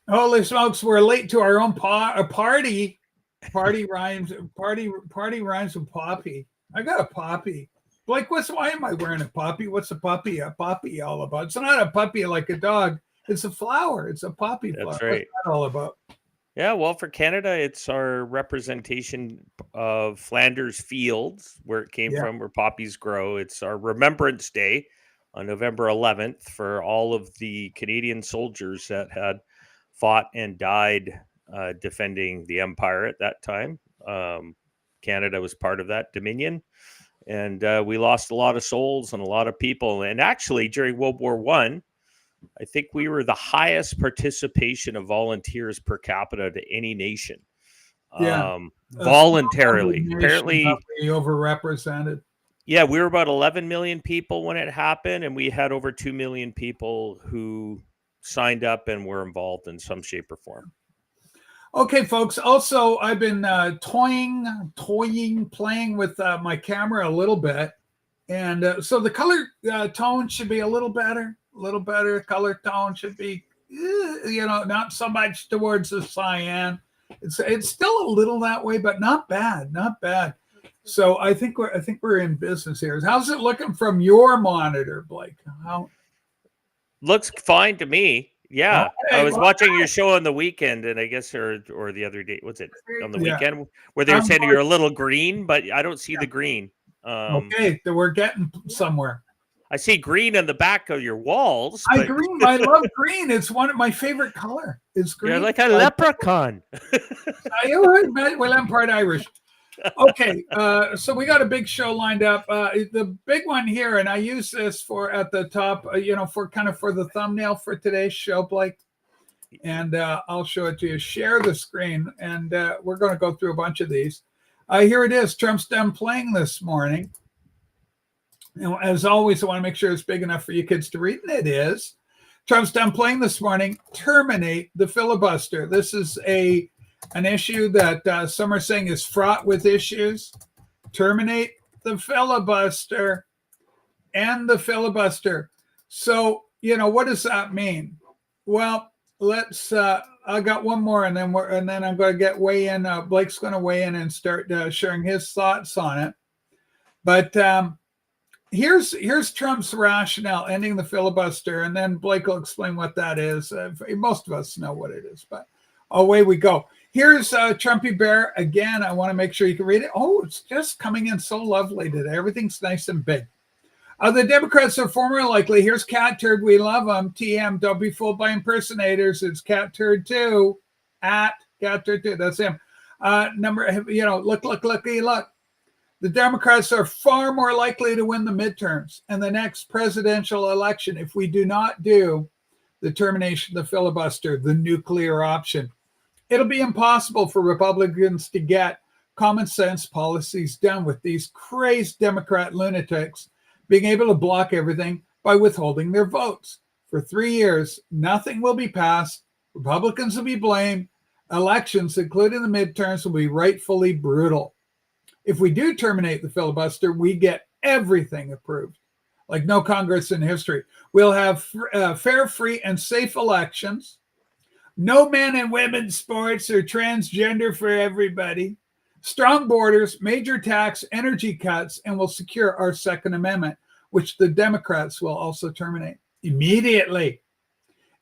Holy smokes, we're late to our own party. Party rhymes with poppy. I got a poppy. Blake, why am I wearing a poppy? What's a poppy all about? It's not a puppy like a dog. It's a flower. It's a poppy flower. That's What's right. that all about? Yeah, well, for Canada, it's our representation of Flanders Fields, where it came Yeah. from, where poppies grow. It's our Remembrance Day on November 11th for all of the Canadian soldiers that had fought and died defending the Empire at that time. Canada was part of that Dominion, and we lost a lot of souls and a lot of people. And actually, during World War One, I think we were the highest participation of volunteers per capita to any nation. Yeah. A small number of Voluntarily. nations that Apparently, we overrepresented. yeah, we were about 11 million people when it happened, and we had over 2 million people who signed up and were involved in some shape or form. Okay, folks. Also, I've been playing with my camera a little bit. And so the color tone should be a little better. Color tone should be, not so much towards the cyan. It's still a little that way, but not bad, not bad. So I think we're in business here. How's it looking from your monitor, Blake? How? Looks fine to me. Yeah, I Okay, was well, watching your show on the weekend, and I guess or the other day, what's it on the yeah. weekend where they were saying you're a little green, but I don't see the green. Okay, we're getting somewhere. I see green on the back of your walls, I but green. I love green. It's one of my favorite color. It's green. you're like a leprechaun. Well, I'm part Irish. Okay, so we got a big show lined up. The big one here, and I use this for at the top, for the thumbnail for today's show, Blake. And I'll show it to you. Share the screen, and we're going to go through a bunch of these. Here it is. Trump's done playing this morning. As always, I want to make sure it's big enough for you kids to read, and it is. Trump's done playing this morning. Terminate the filibuster. This is an issue that some are saying is fraught with issues. Terminate the filibuster. End the filibuster. So, what does that mean? Well, let's. I got one more, and then I'm going to weigh in. Blake's going to weigh in and start sharing his thoughts on it. But here's Trump's rationale, ending the filibuster, and then Blake will explain what that is. Most of us know what it is, but away we go. Here's Trumpy Bear. Again, I want to make sure you can read it. Oh, it's just coming in so lovely today. Everything's nice and big. The Democrats are far more likely. Here's Cat Turd. We love them. TM, don't be fooled by impersonators. It's Cat Turd 2. At Cat Turd 2. That's him. Look. The Democrats are far more likely to win the midterms and the next presidential election if we do not do the termination of the filibuster, the nuclear option. It'll be impossible for Republicans to get common sense policies done with these crazed Democrat lunatics being able to block everything by withholding their votes. For 3 years, nothing will be passed. Republicans will be blamed. Elections, including the midterms, will be rightfully brutal. If we do terminate the filibuster, we get everything approved, like no Congress in history. We'll have fair, free, and safe elections. No men and women's sports or transgender for everybody. Strong borders, major tax, energy cuts, and we'll secure our Second Amendment, which the Democrats will also terminate immediately.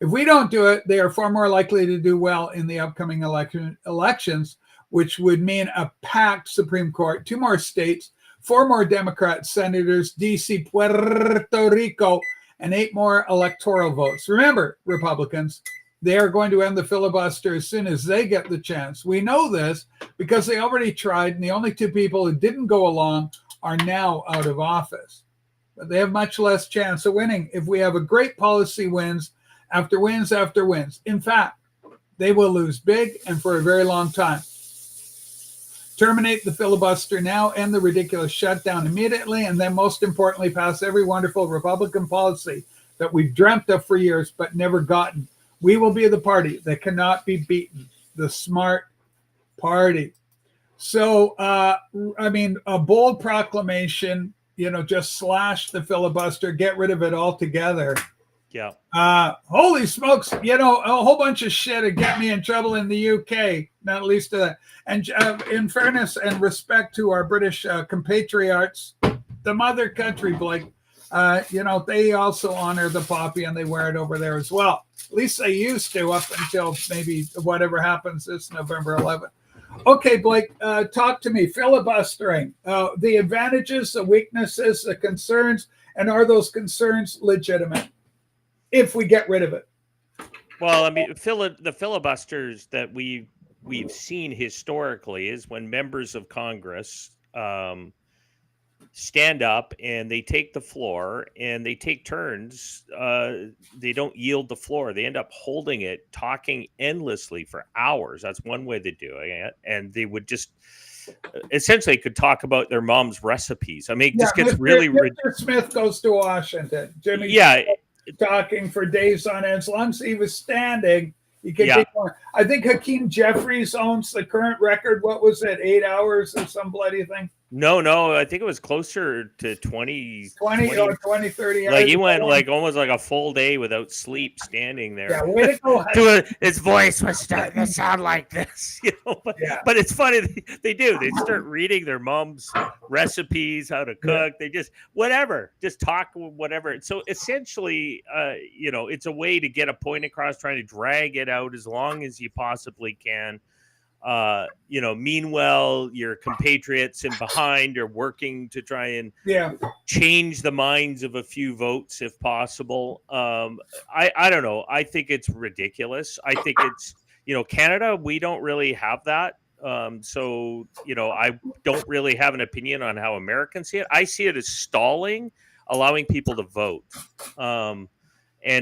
If we don't do it, they are far more likely to do well in the upcoming elections, which would mean a packed Supreme Court, 2 more states, 4 more Democrat senators, D.C., Puerto Rico, and 8 more electoral votes. Remember, Republicans, they are going to end the filibuster as soon as they get the chance. We know this because they already tried, and the only 2 people who didn't go along are now out of office. But they have much less chance of winning if we have a great policy wins after wins after wins. In fact, they will lose big and for a very long time. Terminate the filibuster now, end the ridiculous shutdown immediately, and then most importantly, pass every wonderful Republican policy that we've dreamt of for years but never gotten. We will be the party that cannot be beaten, the smart party. So, a bold proclamation, just slash the filibuster, get rid of it altogether. Yeah. Holy smokes, a whole bunch of shit would get me in trouble in the UK, not least of that. And in fairness and respect to our British compatriots, the mother country, Blake, they also honor the poppy and they wear it over there as well. At least they used to, up until maybe whatever happens this November 11th. Okay, Blake, talk to me. Filibustering, the advantages, the weaknesses, the concerns, and are those concerns legitimate if we get rid of it? Well, I mean, the filibusters that we've seen historically is when members of Congress stand up and they take the floor and they take turns. They don't yield the floor. They end up holding it, talking endlessly for hours. That's one way they're doing it. And they would just essentially could talk about their mom's recipes. I mean, it just gets really Mr. Smith goes to Washington. Jimmy, yeah, talking for days on end. As long as he was standing, he could take more. I think Hakeem Jeffries owns the current record. What was it, 8 hours or some bloody thing? No, I think it was closer to 20 or 20, 30 hours. Like he went like almost like a full day without sleep standing there. Yeah, way to go. His voice was starting to sound like this, but it's funny. They do. They start reading their mom's recipes, how to cook. They just talk whatever. So essentially, it's a way to get a point across, trying to drag it out as long as you possibly can. Meanwhile, your compatriots in behind are working to try and change the minds of a few votes if possible. I don't know. I think it's ridiculous. I think it's, Canada, we don't really have that. So I don't really have an opinion on how Americans see it. I see it as stalling, allowing people to vote. And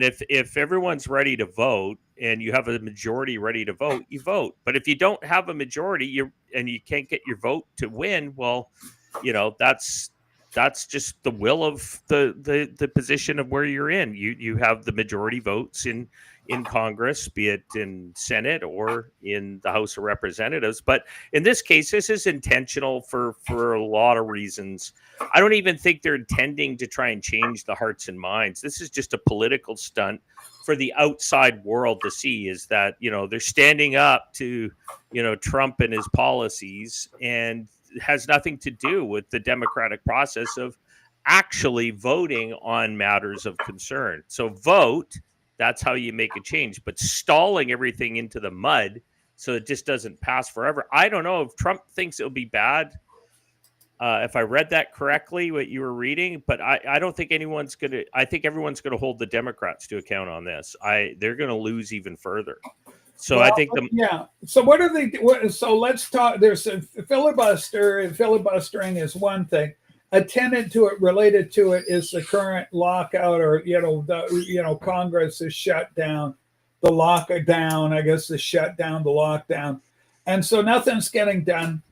if everyone's ready to vote and you have a majority ready to vote, you vote. But if you don't have a majority, and you can't get your vote to win, well, that's just the will of the position of where you're in. You have the majority votes in Congress, be it in Senate or in the House of Representatives. But in this case, this is intentional for a lot of reasons. I don't even think they're intending to try and change the hearts and minds. This is just a political stunt for the outside world to see, is that, they're standing up to, Trump and his policies, and it has nothing to do with the democratic process of actually voting on matters of concern. So vote. That's how you make a change. But stalling everything into the mud so it just doesn't pass forever. I don't know if Trump thinks it'll be bad. If I read that correctly, what you were reading, but I don't think anyone's going to. I think everyone's going to hold the Democrats to account on this. They're going to lose even further. So I think So what are they? So let's talk. There's a filibuster, and filibustering is one thing. Attendant to it, related to it, is the current lockout, or Congress is shut down, the lockdown, I guess, the shutdown, the lockdown, and so nothing's getting done.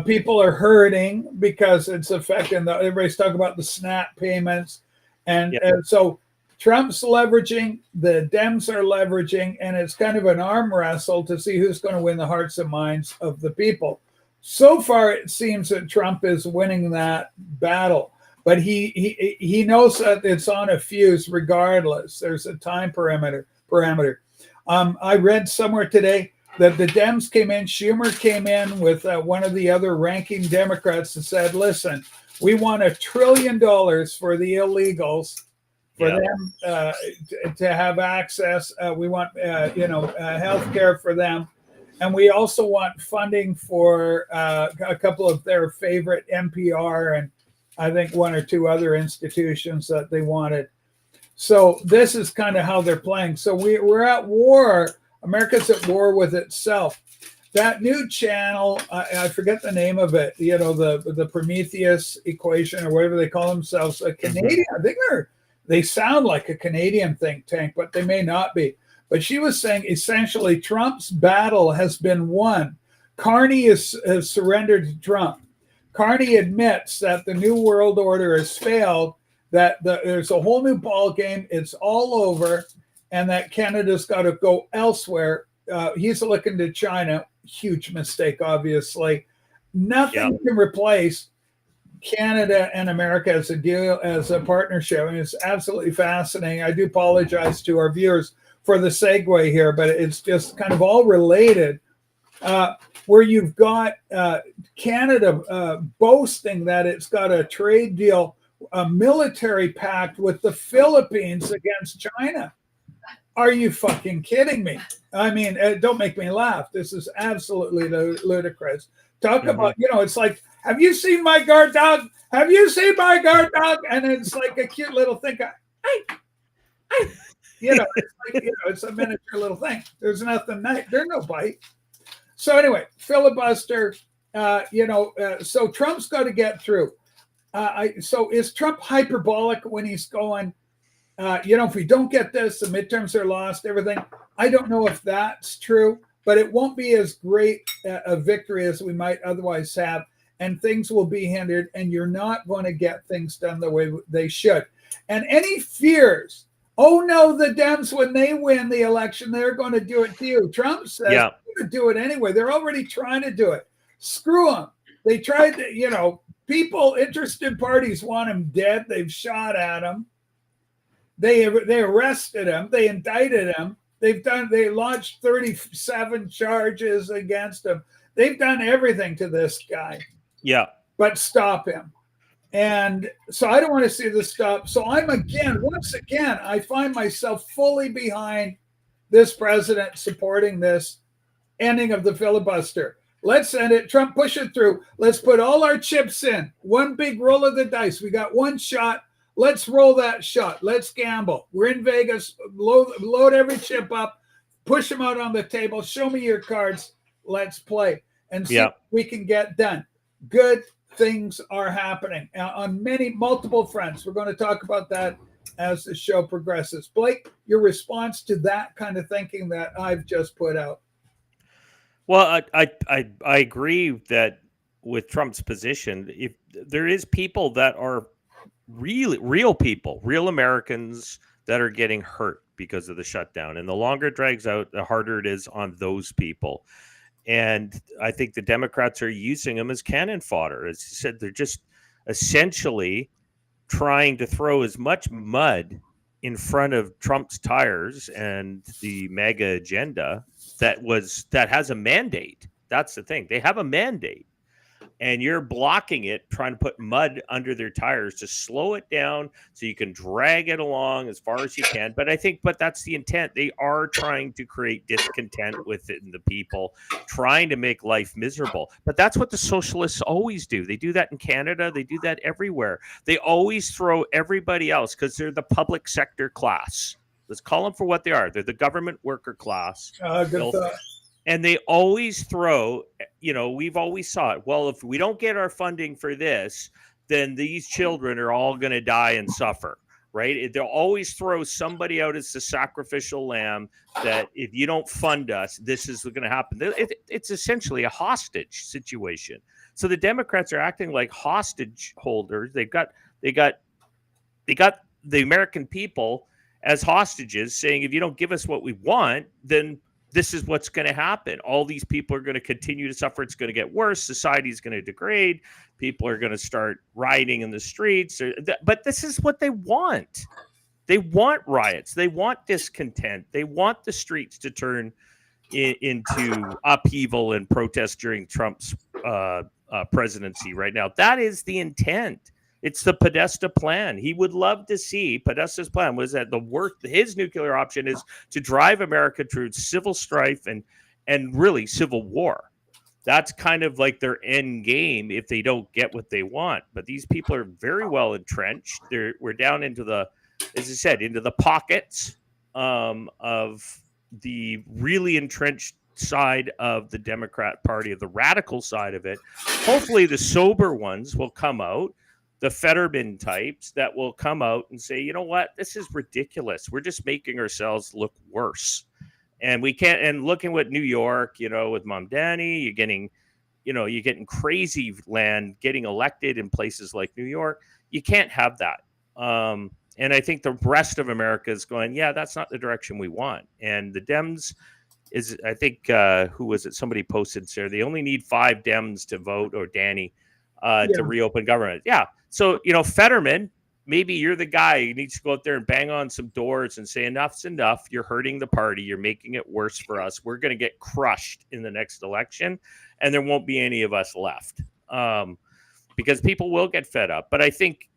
People are hurting because it's affecting. Everybody's talking about the SNAP payments, and so Trump's leveraging, the Dems are leveraging, and it's kind of an arm wrestle to see who's going to win the hearts and minds of the people. So far, it seems that Trump is winning that battle, but he knows that it's on a fuse regardless. There's a time parameter. I read somewhere today that the Dems came in, Schumer came in with one of the other ranking Democrats and said, listen, we want $1 trillion for the illegals, for them to have access. We want, health care for them. And we also want funding for a couple of their favorite NPR and I think one or two other institutions that they wanted. So this is kind of how they're playing. So we're at war. America's at war with itself. That new channel, I forget the name of it, the Prometheus equation or whatever they call themselves, a Canadian, I think they sound like a Canadian think tank, but they may not be. But she was saying essentially Trump's battle has been won. Carney has surrendered to Trump. Carney admits that the New World Order has failed, that there's a whole new ball game, it's all over, and that Canada's got to go elsewhere. He's looking to China. Huge mistake, obviously. Nothing can replace Canada and America as a deal, as a partnership. I mean, it's absolutely fascinating. I do apologize to our viewers for the segue here, but it's just kind of all related. Where you've got Canada boasting that it's got a trade deal, a military pact with the Philippines against China. Are you fucking kidding me? I mean, don't make me laugh. This is absolutely ludicrous. Talk about, it's like, have you seen my guard dog? Have you seen my guard dog? And it's like a cute little thing. It's like, it's a miniature little thing. There's nothing nice. There's no bite. So anyway, filibuster, so Trump's got to get through. So is Trump hyperbolic when he's going, if we don't get this, the midterms are lost, everything. I don't know if that's true, but it won't be as great a victory as we might otherwise have. And things will be hindered, and you're not going to get things done the way they should. And any fears, oh no, the Dems, when they win the election, they're going to do it to you. Trump says they're going to do it anyway. They're already trying to do it. Screw them. They tried to, people, interested parties want him dead. They've shot at him. They arrested him. They indicted him. They launched 37 charges against him. They've done everything to this guy. Yeah. But stop him. And so I don't want to see this stop. So once again, I find myself fully behind this president supporting this ending of the filibuster. Let's end it. Trump, push it through. Let's put all our chips in. One big roll of the dice. We got one shot. Let's roll that shot. Let's gamble. We're in Vegas. Load every chip up. Push them out on the table. Show me your cards. Let's play and see what we can get done. Good things are happening on multiple fronts. We're going to talk about that as the show progresses. Blake, your response to that kind of thinking that I've just put out. Well, I agree that with Trump's position, if there is people that are real people, real Americans that are getting hurt because of the shutdown, and the longer it drags out, the harder it is on those people. And I think the Democrats are using them as cannon fodder. As you said, they're just essentially trying to throw as much mud in front of Trump's tires and the MAGA agenda that has a mandate. That's the thing. They have a mandate. And you're blocking it, trying to put mud under their tires to slow it down so you can drag it along as far as you can. But that's the intent. They are trying to create discontent within the people, trying to make life miserable. But that's what the socialists always do. They do that in Canada. They do that everywhere. They always throw everybody else because they're the public sector class. Let's call them for what they are. They're the government worker class. Good thought. And they always throw, we've always saw it. Well, if we don't get our funding for this, then these children are all going to die and suffer, right? They'll always throw somebody out as the sacrificial lamb that if you don't fund us, this is going to happen. It's essentially a hostage situation. So the Democrats are acting like hostage holders. They got the American people as hostages, saying, if you don't give us what we want, then this is what's going to happen. All these people are going to continue to suffer. It's going to get worse. Society is going to degrade. People are going to start rioting in the streets. But this is what they want. They want riots. They want discontent. They want the streets to turn into upheaval and protest during Trump's presidency right now. That is the intent. It's the Podesta plan. He would love to see Podesta's plan was that his nuclear option is to drive America through civil strife and really civil war. That's kind of like their end game if they don't get what they want. But these people are very well entrenched. We're down into as I said, into the pockets of the really entrenched side of the Democrat Party, of the radical side of it. Hopefully the sober ones will come out. The Fetterman types that will come out and say, you know what, this is ridiculous. We're just making ourselves look worse. And we can't, and looking at New York, with Mamdani, you're getting crazy land getting elected in places like New York. You can't have that. And I think the rest of America is going, yeah, that's not the direction we want. And the Dems I think, who was it? Somebody posted, sir, they only need 5 Dems to vote, or Danny, to reopen government. Yeah. So, Fetterman, maybe you're the guy who needs to go out there and bang on some doors and say, enough's enough. You're hurting the party. You're making it worse for us. We're going to get crushed in the next election, and there won't be any of us left, because people will get fed up. But I think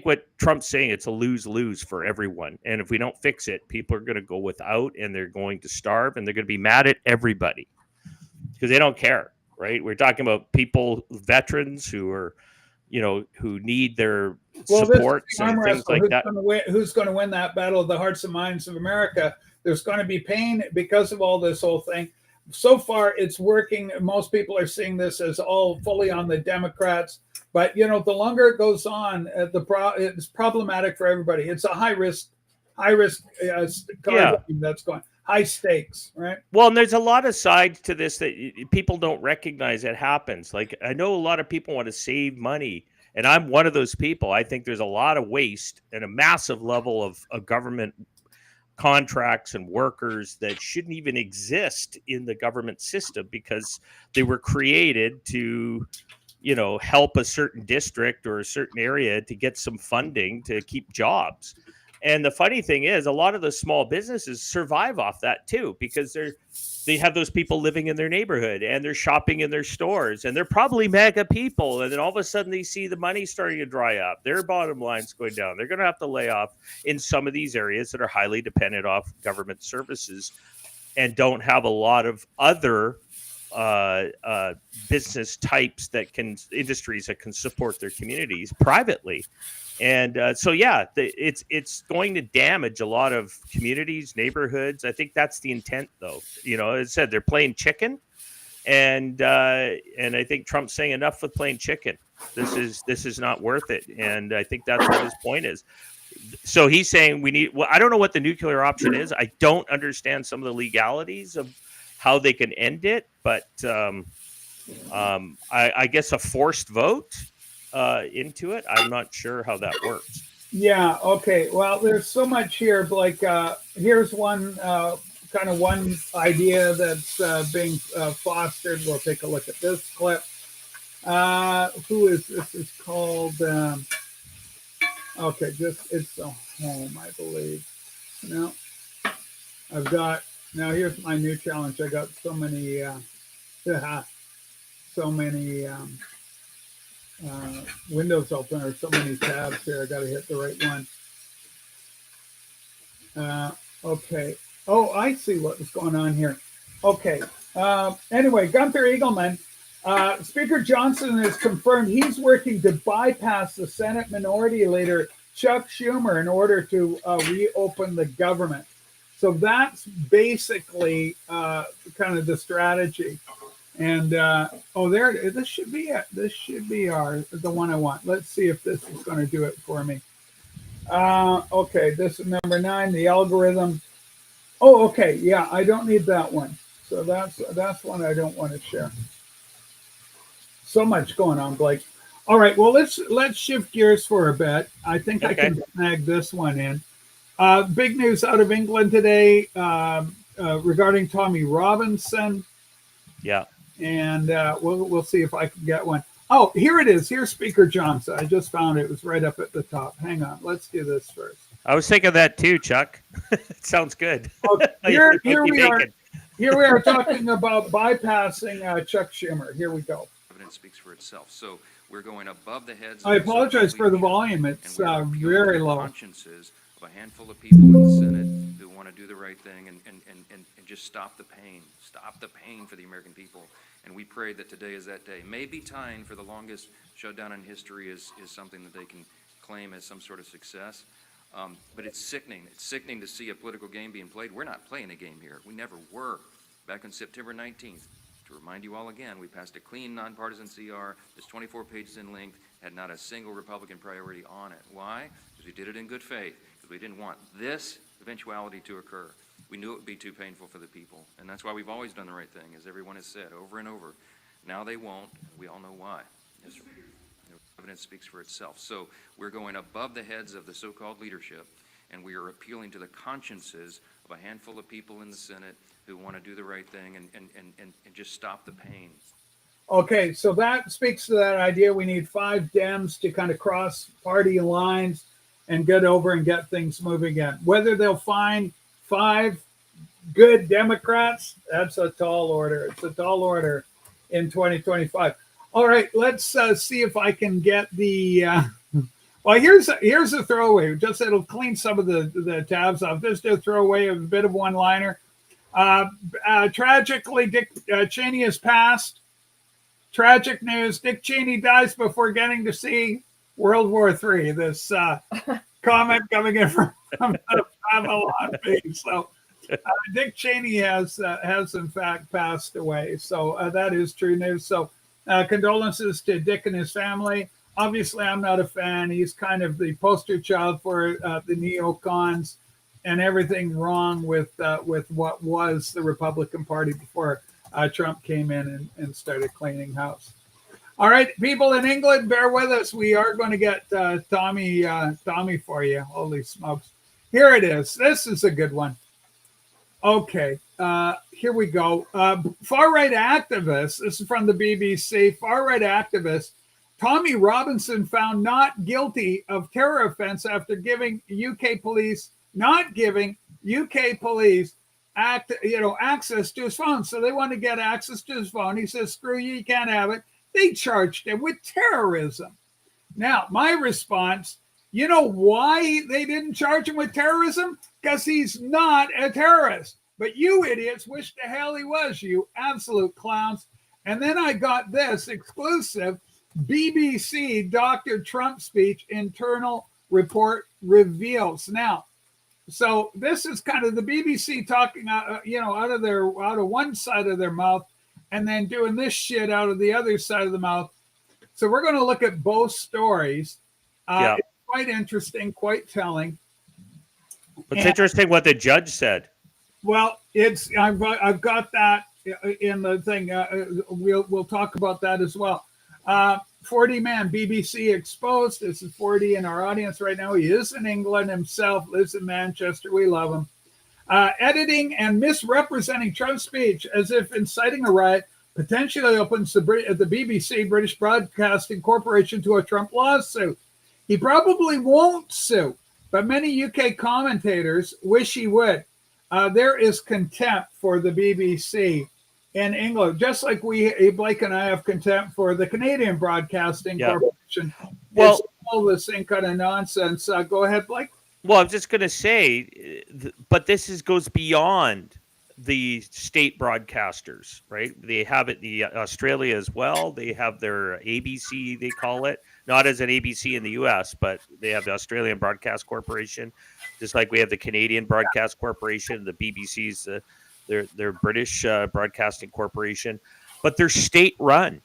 what Trump's saying, it's a lose-lose for everyone. And if we don't fix it, people are going to go without, and they're going to starve, and they're going to be mad at everybody because they don't care, right? We're talking about people, veterans who are, who need their Well, this is supports the and arm things wrestle. like that. Who's going to win that battle of the hearts and minds of America? There's going to be pain because of all this whole thing. So far, it's working. Most people are seeing this as all fully on the Democrats. But, the longer it goes on, it's problematic for everybody. It's a high risk card game that's going. High stakes, right? Well, and there's a lot of sides to this that people don't recognize that happens. Like, I know a lot of people want to save money, and I'm one of those people. I think there's a lot of waste and a massive level of government contracts and workers that shouldn't even exist in the government system because they were created to, help a certain district or a certain area to get some funding to keep jobs. And the funny thing is, a lot of the small businesses survive off that too, because they have those people living in their neighborhood and they're shopping in their stores and they're probably mega people. And then all of a sudden they see the money starting to dry up. Their bottom line's going down. They're going to have to lay off in some of these areas that are highly dependent off government services and don't have a lot of other business types industries that can support their communities privately. And so, yeah, it's going to damage a lot of communities, neighborhoods. I think that's the intent, though. As I said, they're playing chicken, and I think Trump's saying enough with playing chicken. This is not worth it, and I think that's what his point is. So he's saying we need. Well, I don't know what the nuclear option is. I don't understand some of the legalities of how they can end it, but I guess a forced vote into it. I'm not sure how that works. Yeah. Okay. Well, there's so much here. Like, here's one one idea that's being fostered. We'll take a look at this clip. Who is this? Is called. Okay, it's the home, I believe. No, I've got. Now here's my new challenge. I got so many. So many. Windows open or so many tabs here. I got to hit the right one. Okay. Oh, I see what was going on here. Okay. Anyway, Gunther Eagleman, Speaker Johnson has confirmed he's working to bypass the Senate Minority Leader Chuck Schumer in order to reopen the government. So that's basically kind of the strategy. And this should be it. This should be the one I want. Let's see if this is going to do it for me. Okay, this is number 9, the algorithm. Oh, okay, yeah, I don't need that one. So that's one I don't want to share. So much going on, Blake. All right, well let's shift gears for a bit. I think I can snag this one in. Big news out of England today regarding Tommy Robinson. Yeah. And we'll see if I can get one. Oh, here it is. Here's Speaker Johnson. I just found it. It was right up at the top. Hang on. Let's do this first. I was thinking that too, Chuck. It sounds good. Okay, here we are. Here we are talking about bypassing Chuck Schumer. Here we go. Evidence speaks for itself. So we're going above the heads. I apologize for the volume. It's very low. Consciences of a handful of people in the Senate who want to do the right thing and just stop the pain. Stop the pain for the American people. And we pray that today is that day. Maybe tying for the longest shutdown in history is something that they can claim as some sort of success. But it's sickening. It's sickening to see a political game being played. We're not playing a game here. We never were. Back on September 19th, to remind you all again, we passed a clean, nonpartisan CR that's 24 pages in length, had not a single Republican priority on it. Why? Because we did it in good faith, because we didn't want this eventuality to occur. We knew it would be too painful for the people, and that's why we've always done the right thing, as everyone has said over and over. Now they won't, and we all know why. Evidence speaks for itself. So we're going above the heads of the so-called leadership, and we are appealing to the consciences of a handful of people in the Senate who want to do the right thing and just stop the pain. Okay, so that speaks to that idea. We need 5 Dems to kind of cross party lines and get over and get things moving again. Whether they'll find 5 good Democrats, that's a tall order. It's a tall order in 2025. All right, let's see if I can get the. Well, here's a throwaway. Just it'll clean some of the tabs off. Just a throwaway, a bit of one-liner. Tragically, Dick Cheney has passed. Tragic news: Dick Cheney dies before getting to see World War III. This comment coming in from Avalon B. So Dick Cheney has in fact passed away. So that is true news. So condolences to Dick and his family. Obviously, I'm not a fan. He's kind of the poster child for the neocons and everything wrong with what was the Republican Party before Trump came in and started cleaning house. All right, people in England, bear with us. We are going to get Tommy for you. Holy smokes. Here it is. This is a good one. Okay, here we go. Far-right activists, this is from the BBC, far-right activist Tommy Robinson found not guilty of terror offense after not giving UK police access to his phone. So they want to get access to his phone. He says, screw you, you can't have it. They charged him with terrorism. Now, my response, you know why they didn't charge him with terrorism? Because he's not a terrorist. But you idiots wish to hell he was, you absolute clowns. And then I got this exclusive BBC Dr. Trump speech internal report reveals. Now, so this is kind of the BBC talking, out of one side of their mouth, and then doing this shit out of the other side of the mouth. So we're going to look at both stories. It's quite interesting, quite telling. It's interesting what the judge said. Well, I've got that in the thing. We'll talk about that as well. 40 man BBC exposed. This is 40 in our audience right now. He is in England himself, lives in Manchester. We love him. Editing and misrepresenting Trump's speech as if inciting a riot potentially opens the BBC, British Broadcasting Corporation, to a Trump lawsuit. He probably won't sue, but many UK commentators wish he would. There is contempt for the BBC in England, just like Blake and I have contempt for the Canadian Broadcasting Corporation. Well, it's all the same kind of nonsense. Go ahead, Blake. Well, I'm just going to say, but this goes beyond the state broadcasters, right? They have it the Australia as well. They have their ABC, they call it, not as an ABC in the US, but they have the Australian Broadcast Corporation, just like we have the Canadian Broadcast Corporation, the BBC's, their British Broadcasting Corporation, but they're state run.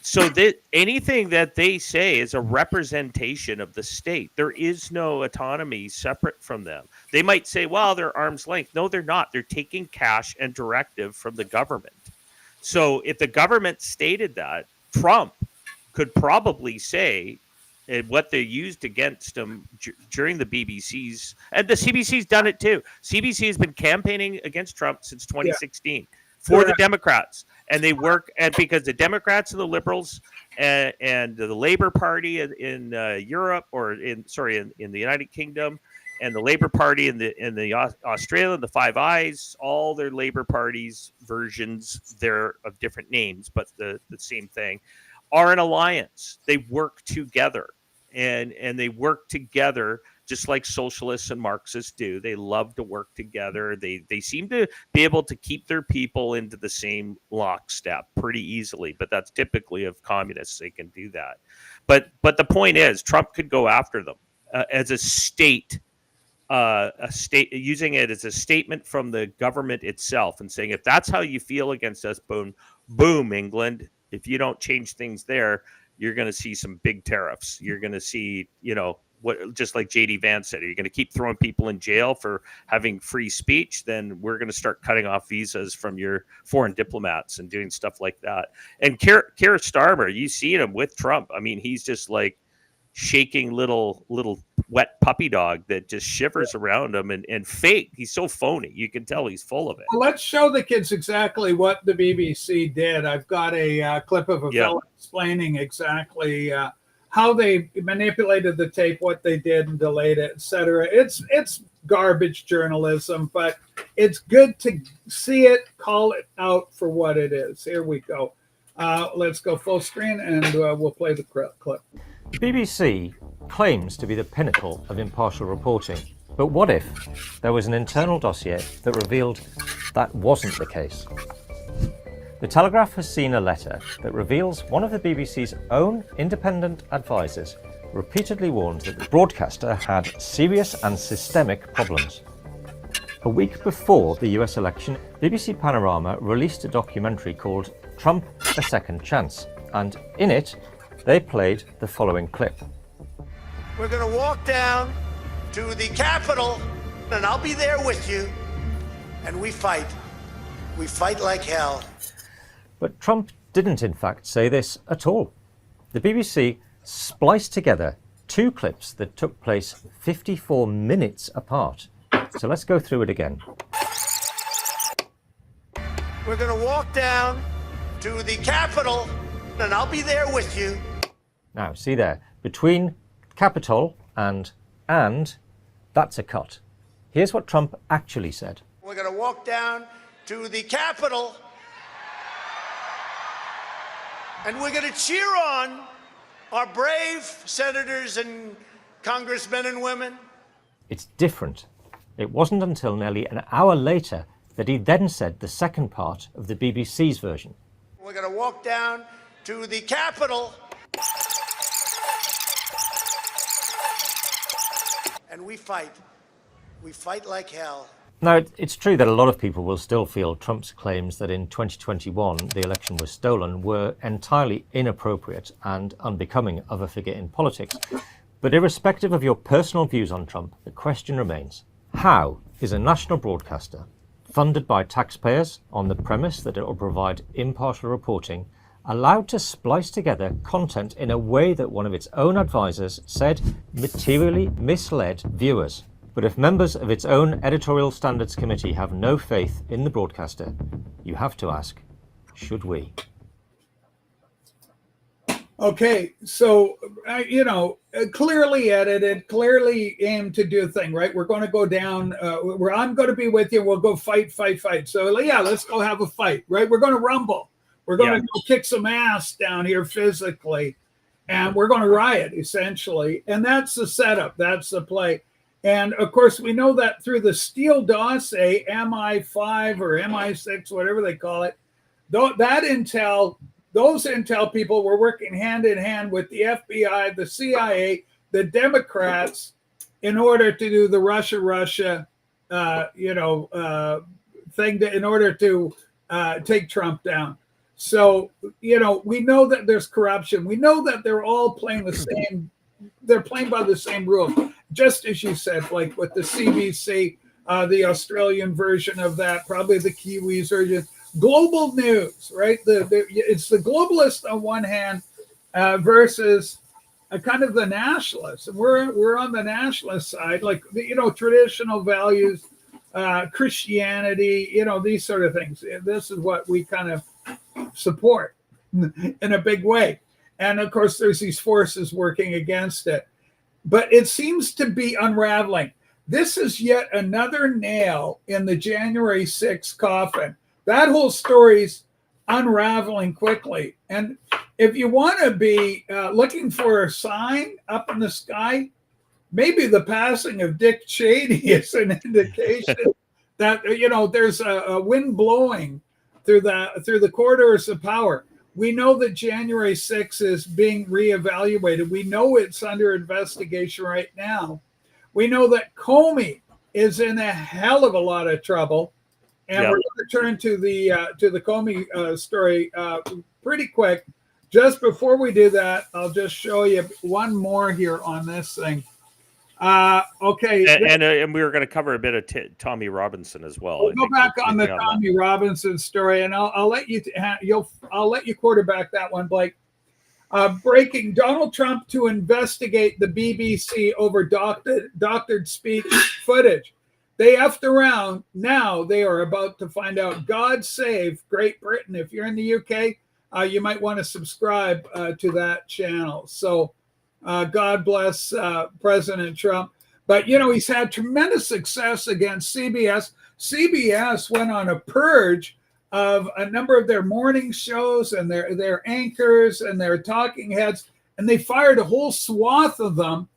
So anything that they say is a representation of the state. There is no autonomy separate from them. They might say, well, they're arm's length. No, they're not. They're taking cash and directive from the government. So if the government stated that, Trump could probably say what they used against him during the BBC's, and the CBC's done it too. CBC has been campaigning against Trump since 2016 for the Democrats. And they work, and because the Democrats and the Liberals and the Labor Party in Europe, or in the United Kingdom, and the Labor Party in the Australia, the Five Eyes, all their Labor parties versions, they're of different names, but the same thing, are an alliance. They work together, and they work together just like socialists and Marxists do. They love to work together. They seem to be able to keep their people into the same lockstep pretty easily, but that's typically of communists. They can do that. But the point is, Trump could go after them as a state, using it as a statement from the government itself and saying, if that's how you feel against us, boom, England, if you don't change things there, you're going to see some big tariffs. You're going to see, just like JD Vance said, are you going to keep throwing people in jail for having free speech? Then we're going to start cutting off visas from your foreign diplomats and doing stuff like that. And Keir Starmer, you see him with Trump. I mean, he's just like, shaking little wet puppy dog that just shivers around him and fake. He's so phony. You can tell he's full of it. Well, let's show the kids exactly what the BBC did. I've got a clip of a fellow explaining exactly how they manipulated the tape, what they did and delayed it, etc. It's garbage journalism, but it's good to see it, call it out for what it is. Here we go. Let's go full screen and we'll play the clip. The BBC claims to be the pinnacle of impartial reporting, but what if there was an internal dossier that revealed that wasn't the case? The Telegraph has seen a letter that reveals one of the BBC's own independent advisors repeatedly warned that the broadcaster had serious and systemic problems. A week before the US election, BBC Panorama released a documentary called Trump: A Second Chance, and in it, they played the following clip. We're going to walk down to the Capitol, and I'll be there with you, and we fight. We fight like hell. But Trump didn't in fact say this at all. The BBC spliced together two clips that took place 54 minutes apart. So let's go through it again. We're going to walk down to the Capitol, and I'll be there with you. Now, see there, between Capitol and, that's a cut. Here's what Trump actually said. We're going to walk down to the Capitol, and we're going to cheer on our brave senators and congressmen and women. It's different. It wasn't until nearly an hour later that he then said the second part of the BBC's version. We're going to walk down to the Capitol, and we fight. We fight like hell. Now, it's true that a lot of people will still feel Trump's claims that in 2021 the election was stolen were entirely inappropriate and unbecoming of a figure in politics. But irrespective of your personal views on Trump, the question remains, how is a national broadcaster funded by taxpayers on the premise that it will provide impartial reporting allowed to splice together content in a way that one of its own advisors said materially misled viewers? But if members of its own editorial standards committee have no faith in the broadcaster, you have to ask, should we? Okay, so, clearly edited, clearly aimed to do a thing, right? We're going to go down, where I'm going to be with you, we'll go fight. So, yeah, let's go have a fight, right? We're going to rumble. We're going to go kick some ass down here physically, and we're going to riot, essentially. And that's the setup. That's the play. And, of course, we know that through the Steele dossier, MI5 or MI6, whatever they call it, those intel people were working hand in hand with the FBI, the CIA, the Democrats, in order to do the Russia thing, in order to take Trump down. So, we know that there's corruption. We know that they're all playing the same. They're playing by the same rules, just as you said, like with the CBC, the Australian version of that, probably the Kiwis version. Global news, right? It's the globalists on one hand versus a kind of the nationalists. And we're on the nationalist side, like traditional values, Christianity, these sort of things. This is what we kind of support in a big way. And of course, there's these forces working against it. But it seems to be unraveling. This is yet another nail in the January 6th coffin. That whole story's unraveling quickly. And if you want to be looking for a sign up in the sky, maybe the passing of Dick Cheney is an indication that, there's a wind blowing through the corridors of power. We know that January 6th is being reevaluated. We know it's under investigation right now. We know that Comey is in a hell of a lot of trouble. And we're going to turn to the Comey story pretty quick. Just before we do that, I'll just show you one more here on this thing. Okay. And we were going to cover a bit of Tommy Robinson as well. We'll go back on the Tommy Robinson story, and I'll let you I'll let you quarterback that one, Blake. Breaking: Donald Trump to investigate the BBC over doctored speech footage. They effed around. Now they are about to find out. God save Great Britain. If you're in the UK, you might want to subscribe to that channel. So God bless President Trump. But, he's had tremendous success against CBS. CBS went on a purge of a number of their morning shows and their anchors and their talking heads, and they fired a whole swath of them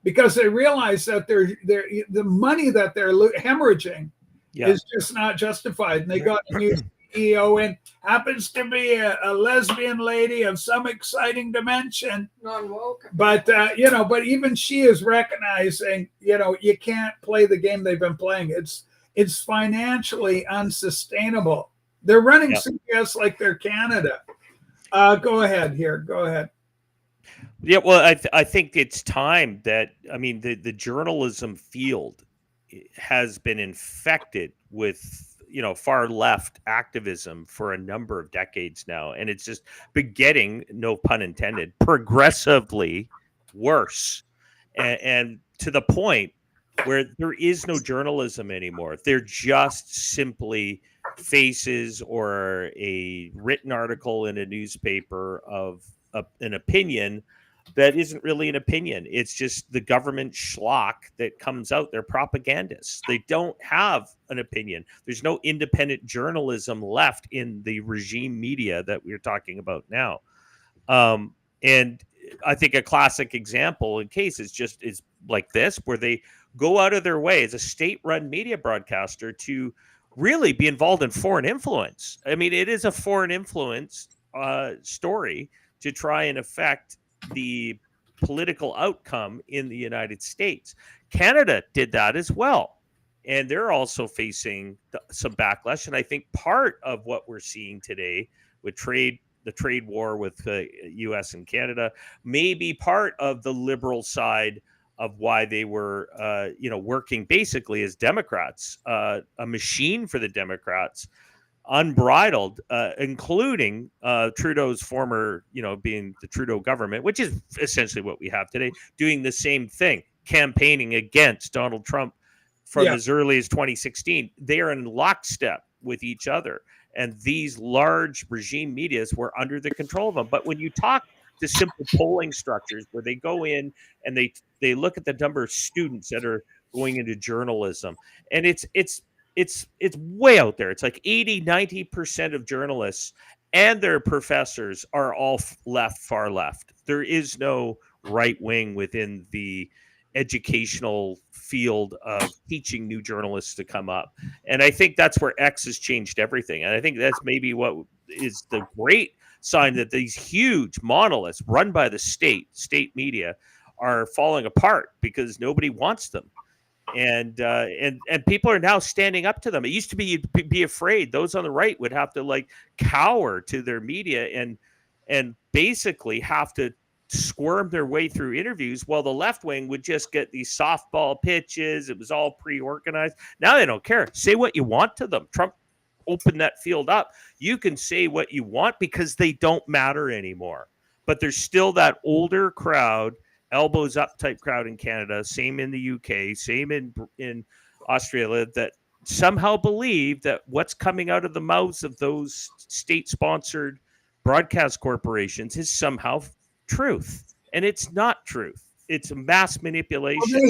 because they realized that the money that they're hemorrhaging is just not justified. And they got a new CEO in, happens to be a lesbian lady of some exciting dimension. Non-woke. But, but even she is recognizing, you can't play the game they've been playing. It's financially unsustainable. They're running CBS like they're Canada. Go ahead here. Go ahead. Yeah, well, I think it's time that, the journalism field has been infected with, far left activism for a number of decades now. And it's just been getting, no pun intended, progressively worse. And to the point where there is no journalism anymore. They're just simply faces or a written article in a newspaper of an opinion that isn't really an opinion. It's just the government schlock that comes out. They're propagandists. They don't have an opinion. There's no independent journalism left in the regime media that we're talking about now. And I think a classic example in case is like this, where they go out of their way as a state-run media broadcaster to really be involved in foreign influence. It is a foreign influence story to try and affect the political outcome in the United States. Canada did that as well. And they're also facing some backlash. And I think part of what we're seeing today with the trade war with the U.S. and Canada may be part of the liberal side of why they were, working basically as Democrats, a machine for the Democrats, unbridled, including Trudeau's former, being the Trudeau government, which is essentially what we have today, doing the same thing, campaigning against Donald Trump from as early as 2016. They are in lockstep with each other. And these large regime medias were under the control of them. But when you talk to simple polling structures where they go in and they look at the number of students that are going into journalism, and it's way out there. It's like 80-90% of journalists and their professors are all far left. There is no right wing within the educational field of teaching new journalists to come up. And I think that's where X has changed everything. And I think that's maybe what is the great sign that these huge monoliths run by the state media are falling apart because nobody wants them. And people are now standing up to them. It used to be you'd be afraid. Those on the right would have to cower to their media and basically have to squirm their way through interviews, while the left wing would just get these softball pitches. It was all pre-organized. Now they don't care. Say what you want to them. Trump opened that field up. You can say what you want because they don't matter anymore. But there's still that older crowd, elbows up type crowd in Canada, same in the UK, same in Australia, that somehow believe that what's coming out of the mouths of those state-sponsored broadcast corporations is somehow truth. And it's not truth. It's a mass manipulation. Well,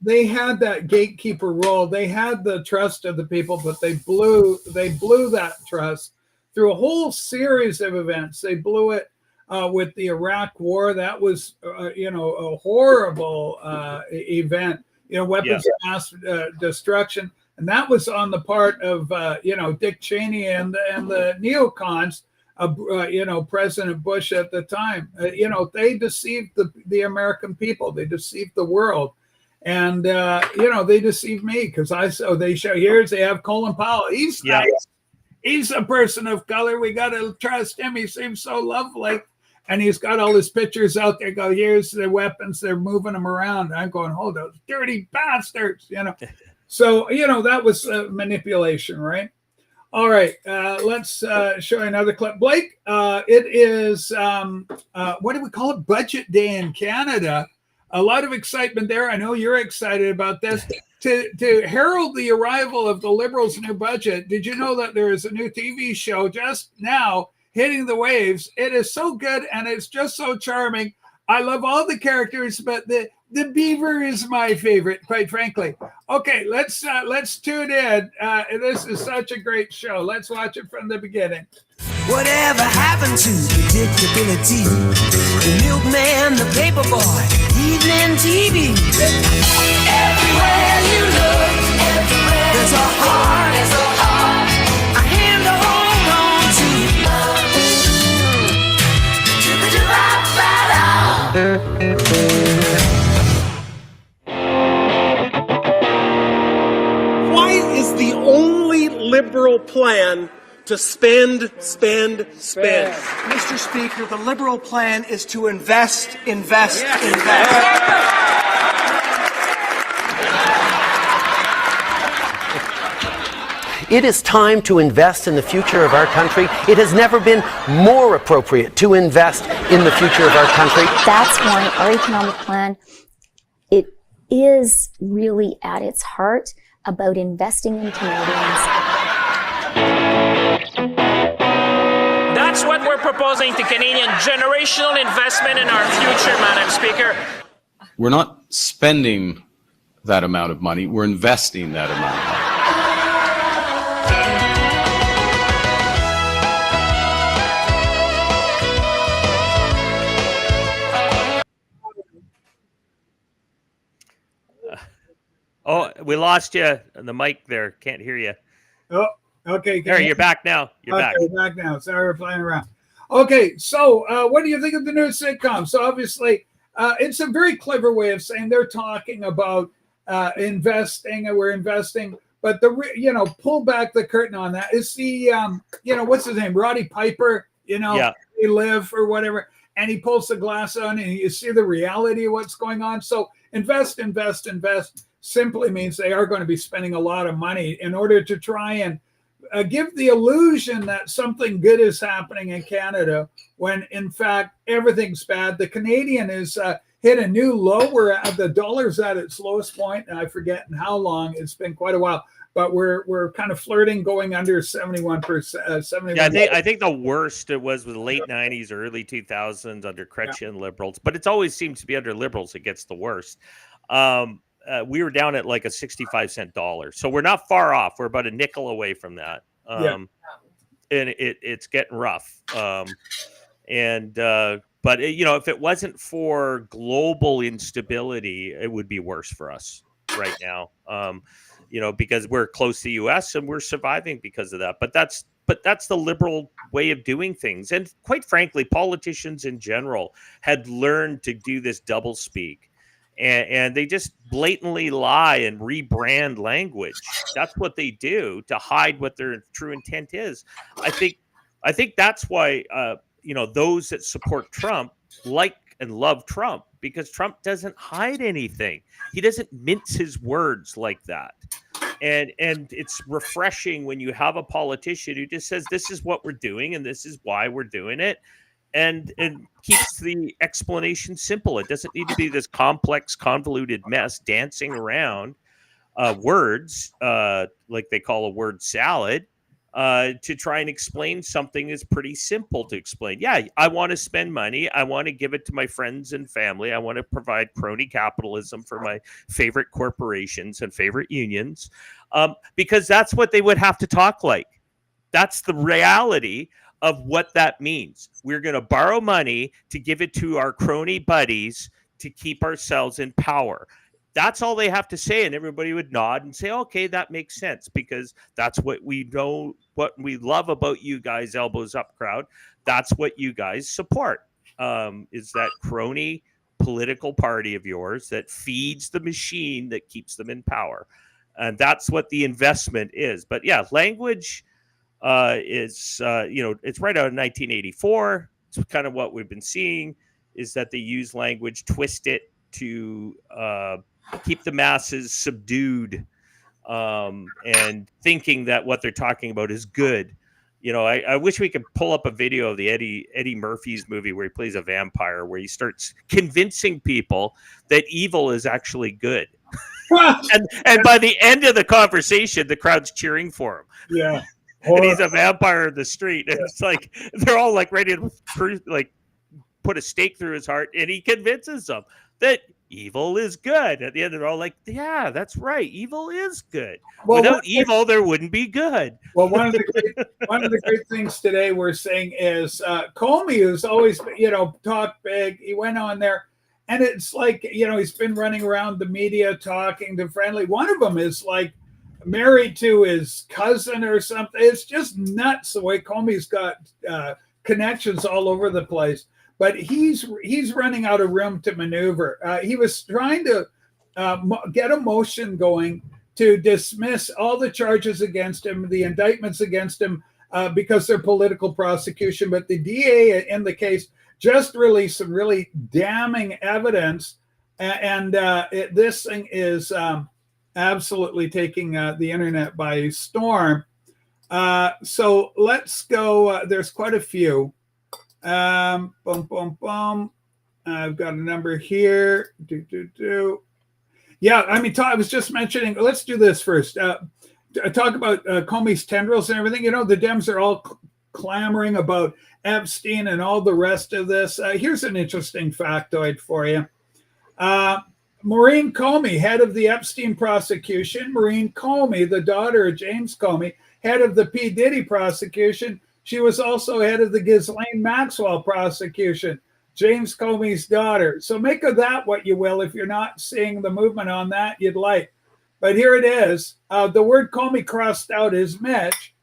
they had that gatekeeper role. They had the trust of the people, but they blew that trust through a whole series of events. They blew it with the Iraq War. That was a horrible event, weapons of mass destruction. And that was on the part of Dick Cheney and the neocons. President Bush at the time, they deceived the American people. They deceived the world. And, they deceived me because they have Colin Powell. He's nice. He's a person of color. We got to trust him. He seems so lovely. And he's got all his pictures out there. Go, here's the weapons. They're moving them around. I'm going, hold those dirty bastards, So, that was manipulation, right? All right, let's show you another clip. Blake, it is, what do we call it? Budget Day in Canada. A lot of excitement there. I know you're excited about this. To herald the arrival of the Liberals' new budget, did you know that there is a new TV show just now hitting the waves? It is so good and it's just so charming. I love all the characters, but the beaver is my favorite, quite frankly. Okay, let's tune in. This is such a great show. Let's watch it from the beginning. Whatever happened to predictability? The milkman, the paperboy, evening TV. Everywhere you look, everywhere there's a heart, a hand to hold on to. Why is the only liberal plan to spend? Mr. Speaker, the Liberal plan is to invest. It is time to invest in the future of our country. It has never been more appropriate to invest in the future of our country. That's why our economic plan, it is really at its heart about investing in Canadians. That's what we're proposing to Canadian, generational investment in our future, Madam Speaker. We're not spending that amount of money, we're investing that amount of money. Oh, we lost you on the mic there. Can't hear you. Oh, okay. There, you're back now. You're back now. Sorry, we're playing around. Okay, so what do you think of the new sitcom? So obviously, it's a very clever way of saying they're talking about investing, and we're investing. But pull back the curtain on that. Is the what's his name, Roddy Piper? Yeah. They live or whatever, and he pulls the glass on, and you see the reality of what's going on. So invest simply means they are going to be spending a lot of money in order to try and give the illusion that something good is happening in Canada when in fact everything's bad. The Canadian is hit a new low. The dollar's at its lowest point, and I forget in how long. It's been quite a while, but we're kind of flirting going under 71%. 71. Yeah, I think the worst it was the late 90s, early 2000s under Chrétien Liberals, but it's always seems to be under Liberals it gets the worst. We were down at like a 65-cent dollar. So we're not far off. We're about a nickel away from that. And it's getting rough. But if it wasn't for global instability, it would be worse for us right now. Because we're close to the US and we're surviving because of that. But that's the liberal way of doing things. And quite frankly, politicians in general had learned to do this double speak. And they just blatantly lie and rebrand language. That's what they do to hide what their true intent is. I think that's why those that support Trump like and love Trump, because Trump doesn't hide anything. He doesn't mince his words like that. And it's refreshing when you have a politician who just says this is what we're doing and this is why we're doing it. And keeps the explanation simple. It doesn't need to be this complex, convoluted mess dancing around words, like they call a word salad, to try and explain something that's pretty simple to explain. Yeah, I want to spend money. I want to give it to my friends and family. I want to provide crony capitalism for my favorite corporations and favorite unions, because that's what they would have to talk like. That's the reality of what that means. We're going to borrow money to give it to our crony buddies to keep ourselves in power. That's all they have to say, and everybody would nod and say, okay, that makes sense, because that's what we know, what we love about you guys, elbows up crowd. That's what you guys support, is that crony political party of yours that feeds the machine that keeps them in power. And that's what the investment is. But yeah, language is it's right out of 1984. It's kind of what we've been seeing, is that they use language, twist it to keep the masses subdued, and thinking that what they're talking about is good. You know, I wish we could pull up a video of the Eddie Murphy's movie where he plays a vampire, where he starts convincing people that evil is actually good. and by the end of the conversation, the crowd's cheering for him. Yeah. And he's a vampire in the street. And it's like they're all like ready to like put a stake through his heart, and he convinces them that evil is good. At the end, they're all like, "Yeah, that's right. Evil is good. Well, without evil, there wouldn't be good." Well, one of the great things today we're saying is Comey, who's always talked big. He went on there, and it's like he's been running around the media talking to friendly. One of them is like married to his cousin or something. It's just nuts the way Comey's got connections all over the place. But he's running out of room to maneuver. He was trying to get a motion going to dismiss all the charges against him, the indictments against him, because they're political prosecution. But the DA in the case just released some really damning evidence, and this thing is absolutely taking the internet by storm. So let's go. There's quite a few. I've got a number here. Yeah, I mean, I was just mentioning, let's do this first. Talk about Comey's tendrils and everything. The Dems are all clamoring about Epstein and all the rest of this. Here's an interesting factoid for you. Maureen Comey, head of the Epstein prosecution. Maureen Comey, the daughter of James Comey, head of the P. Diddy prosecution. She was also head of the Ghislaine Maxwell prosecution, James Comey's daughter. So make of that what you will. If you're not seeing the movement on that, you'd like. But here it is. The word Comey crossed out is Mitch.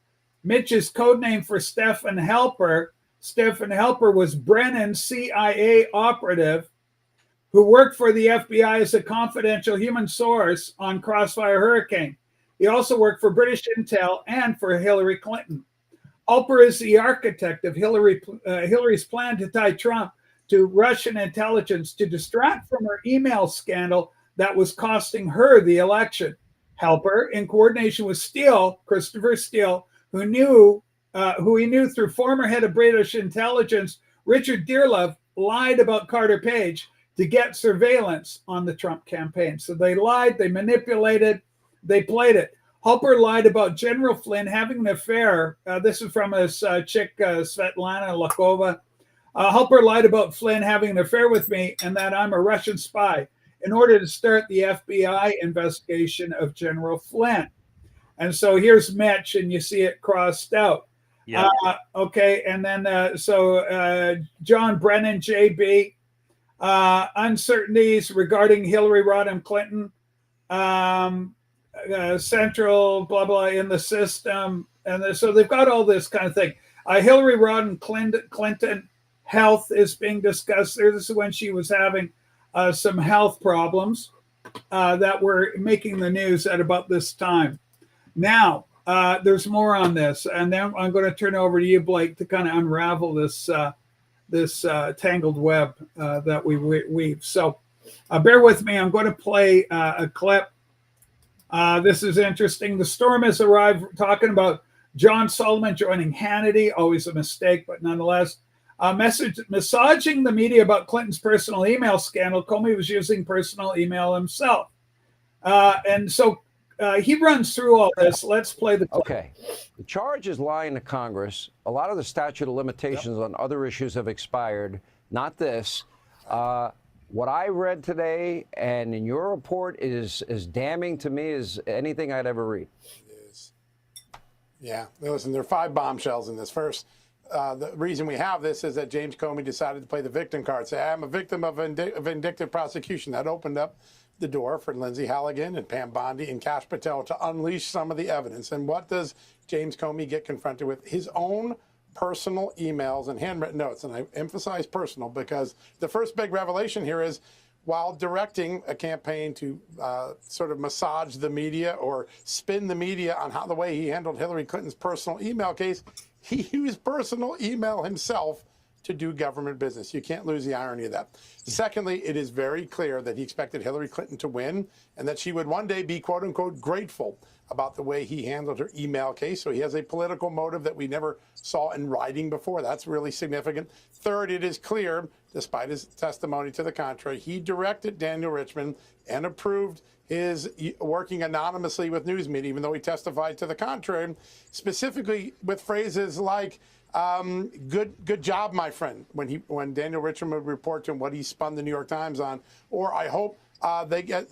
Mitch is code name for Stephen Helper. Stephen Helper was Brennan's CIA operative who worked for the FBI as a confidential human source on Crossfire Hurricane. He also worked for British Intel and for Hillary Clinton. Helper is the architect of Hillary's plan to tie Trump to Russian intelligence to distract from her email scandal that was costing her the election. Helper, in coordination with Steele, Christopher Steele, who he knew through former head of British intelligence, Richard Dearlove, lied about Carter Page to get surveillance on the Trump campaign. So they lied, they manipulated, they played it. Helper lied about General Flynn having an affair. This is from his chick, Svetlana Lakova. Helper lied about Flynn having an affair with me and that I'm a Russian spy in order to start the FBI investigation of General Flynn. And so here's Mitch, and you see it crossed out. Yeah. Okay, and then John Brennan, JB, uncertainties regarding Hillary Rodham Clinton. Central, blah, blah, in the system. And so they've got all this kind of thing. Hillary Rodham Clinton health is being discussed there. This is when she was having some health problems that were making the news at about this time. Now, there's more on this. And then I'm going to turn over to you, Blake, to kind of unravel this tangled web that we weave. So bear with me. I'm going to play a clip. This is interesting. The storm has arrived, talking about John Solomon joining Hannity, always a mistake, but nonetheless. Massaging the media about Clinton's personal email scandal. Comey was using personal email himself. And so he runs through all this. Let's play the clip. Okay. The charge is lying to Congress. A lot of the statute of limitations on other issues have expired, not this. What I read today and in your report is as damning to me as anything I'd ever read. It is. Yeah. Listen, there are 5 bombshells in this. First, the reason we have this is that James Comey decided to play the victim card. Say, I'm a victim of vindictive prosecution. That opened up the door for Lindsay Halligan and Pam Bondi and Kash Patel to unleash some of the evidence. And what does James Comey get confronted with? His own personal emails and handwritten notes. And I emphasize personal because the first big revelation here is while directing a campaign to sort of massage the media or spin the media on how the way he handled Hillary Clinton's personal email case, he used personal email himself to do government business. You can't lose the irony of that. Secondly, it is very clear that he expected Hillary Clinton to win and that she would one day be, quote unquote, grateful about the way he handled her email case. So he has a political motive that we never saw in writing before. That's really significant. Third, it is clear, despite his testimony to the contrary, he directed Daniel Richmond and approved his working anonymously with news media, even though he testified to the contrary, specifically with phrases like, good job, my friend, when Daniel Richmond would report to him what he spun the New York Times on, or I hope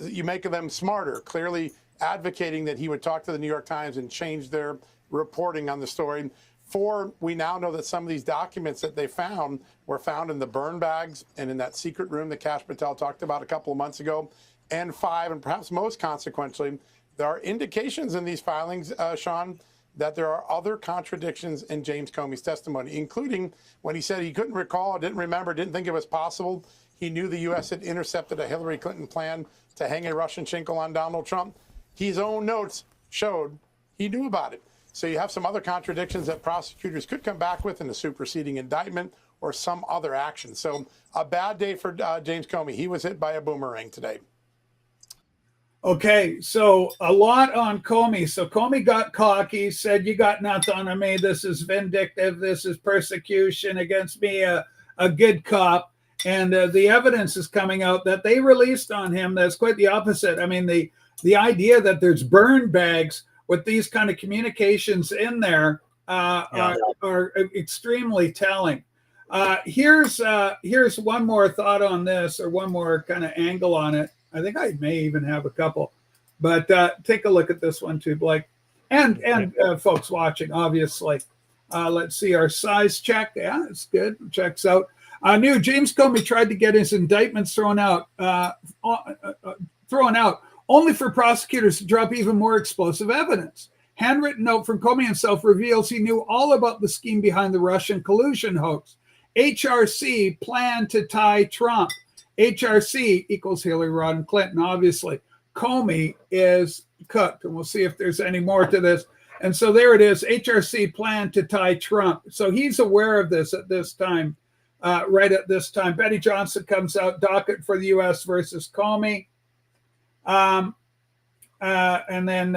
you make them smarter, clearly advocating that he would talk to the New York Times and change their reporting on the story. 4, we now know that some of these documents that they found were found in the burn bags and in that secret room that Kash Patel talked about a couple of months ago. And 5, and perhaps most consequentially, there are indications in these filings, Sean, that there are other contradictions in James Comey's testimony, including when he said he couldn't recall, didn't remember, didn't think it was possible. He knew the U.S. had intercepted a Hillary Clinton plan to hang a Russian chinkle on Donald Trump. His own notes showed he knew about it. So you have some other contradictions that prosecutors could come back with in a superseding indictment or some other action. So a bad day for James Comey. He was hit by a boomerang today. Okay, so a lot on Comey. So Comey got cocky, said, you got nothing on me. This is vindictive. This is persecution against me, a good cop. And the evidence is coming out that they released on him. That's quite the opposite. I mean, the idea that there's burn bags with these kind of communications in there are extremely telling. Here's one more thought on this, or one more kind of angle on it. I think I may even have a couple, but take a look at this one too, Blake, and folks watching, obviously. Let's see our size check. Yeah, it's good. Checks out. New James Comey tried to get his indictments thrown out only for prosecutors to drop even more explosive evidence. Handwritten note from Comey himself reveals he knew all about the scheme behind the Russian collusion hoax. HRC planned to tie Trump. HRC equals Hillary Rodham Clinton, obviously. Comey is cooked, and we'll see if there's any more to this. And so there it is. HRC planned to tie Trump. So he's aware of this at this time, right at this time. Betty Johnson comes out, docket for the U.S. versus Comey. And then,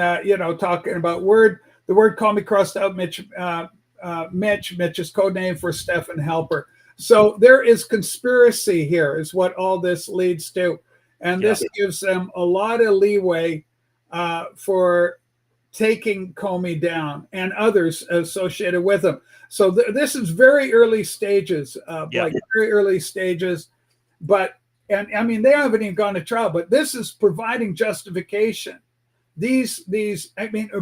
talking about the word Comey crossed out Mitch's code name for Stephen Halper. So there is conspiracy here, is what all this leads to. And this gives them a lot of leeway for taking Comey down and others associated with him. So this is very early stages, very early stages. And I mean, they haven't even gone to trial, but this is providing justification. A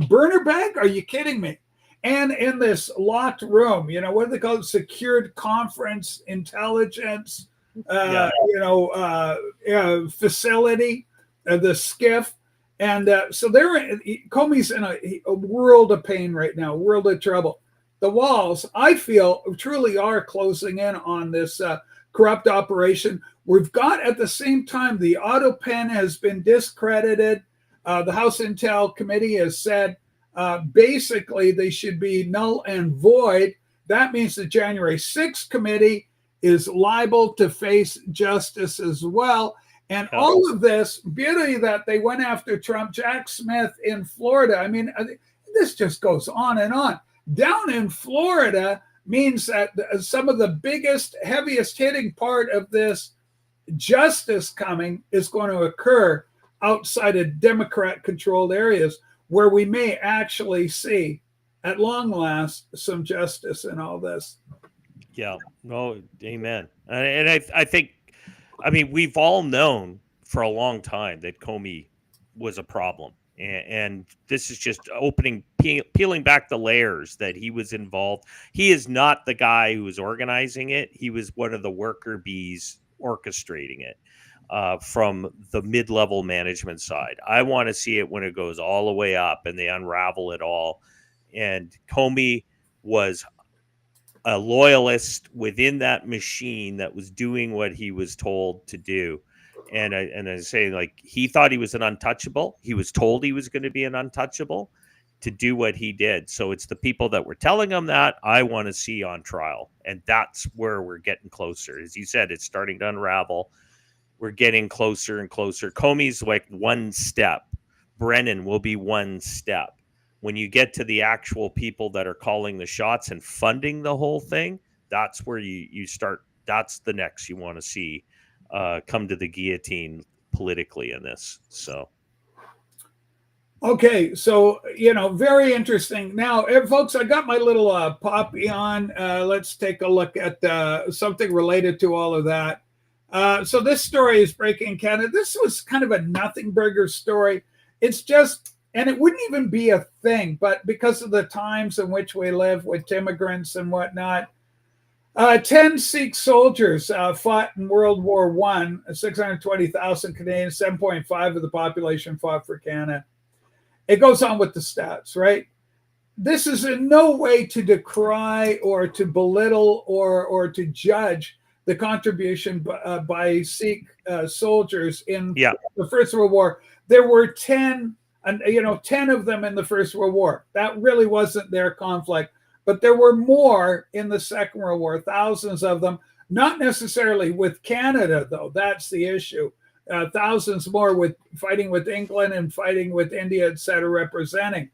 burner bag? Are you kidding me? And in this locked room, what do they call it? Secured conference intelligence, facility, the SCIF. And so Comey's in a world of pain right now, world of trouble. The walls, I feel, truly are closing in on this corrupt operation. We've got, at the same time, the auto pen has been discredited. The House Intel Committee has said basically they should be null and void. That means the January 6th committee is liable to face justice as well. And all of this, beauty that they went after Trump, Jack Smith in Florida. I mean, this just goes on and on. Down in Florida means that some of the biggest, heaviest hitting part of this justice coming is going to occur outside of Democrat-controlled areas, where we may actually see, at long last, some justice in all this. Yeah, no, amen. And I think, we've all known for a long time that Comey was a problem. And this is just peeling back the layers that he was involved. He is not the guy who was organizing it. He was one of the worker bees orchestrating it from the mid-level management side. I want to see it when it goes all the way up and they unravel it all. And Comey was a loyalist within that machine that was doing what he was told to do. And I say, like, he thought he was an untouchable. He was told he was going to be an untouchable to do what he did. So it's the people that were telling him that I want to see on trial. And that's where we're getting closer. As you said, it's starting to unravel. We're getting closer and closer. Comey's like one step Brennan will be one step. When you get to the actual people that are calling the shots and funding the whole thing, that's where you start. That's the next you want to see come to the guillotine politically in this. So. Okay, so very interesting. Now, folks, I got my little poppy on. Let's take a look at something related to all of that. So this story is breaking in Canada. This was kind of a nothing burger story. It's just, and it wouldn't even be a thing, but because of the times in which we live with immigrants and whatnot, 10 Sikh soldiers fought in World War I. 620,000 Canadians, 7.5 of the population fought for Canada. It goes on with the stats, right? This is in no way to decry or to belittle or to judge the contribution by Sikh soldiers in the First World War. There were 10 of them in the First World War. That really wasn't their conflict. But there were more in the Second World War, thousands of them, not necessarily with Canada, though. That's the issue. Thousands more with fighting with England and fighting with India, et cetera, representing.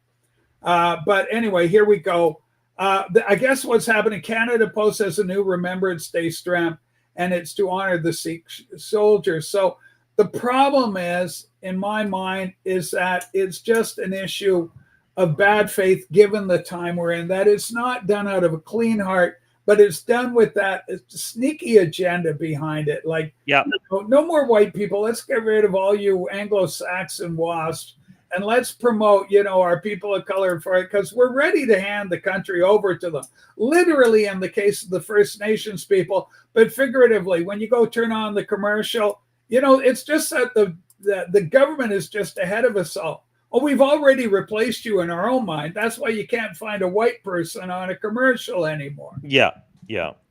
But anyway, here we go. I guess what's happening, Canada Post has a new Remembrance Day stamp, and it's to honor the Sikh soldiers. So the problem is, in my mind, is that it's just an issue of bad faith given the time we're in, that it's not done out of a clean heart, but it's done with that sneaky agenda behind it. Like, no more white people. Let's get rid of all you Anglo-Saxon wasps, and let's promote, our people of color for it, because we're ready to hand the country over to them. Literally, in the case of the First Nations people, but figuratively, when you go turn on the commercial, it's just that the government is just ahead of us all. Oh, we've already replaced you in our own mind. That's why you can't find a white person on a commercial anymore. Yeah.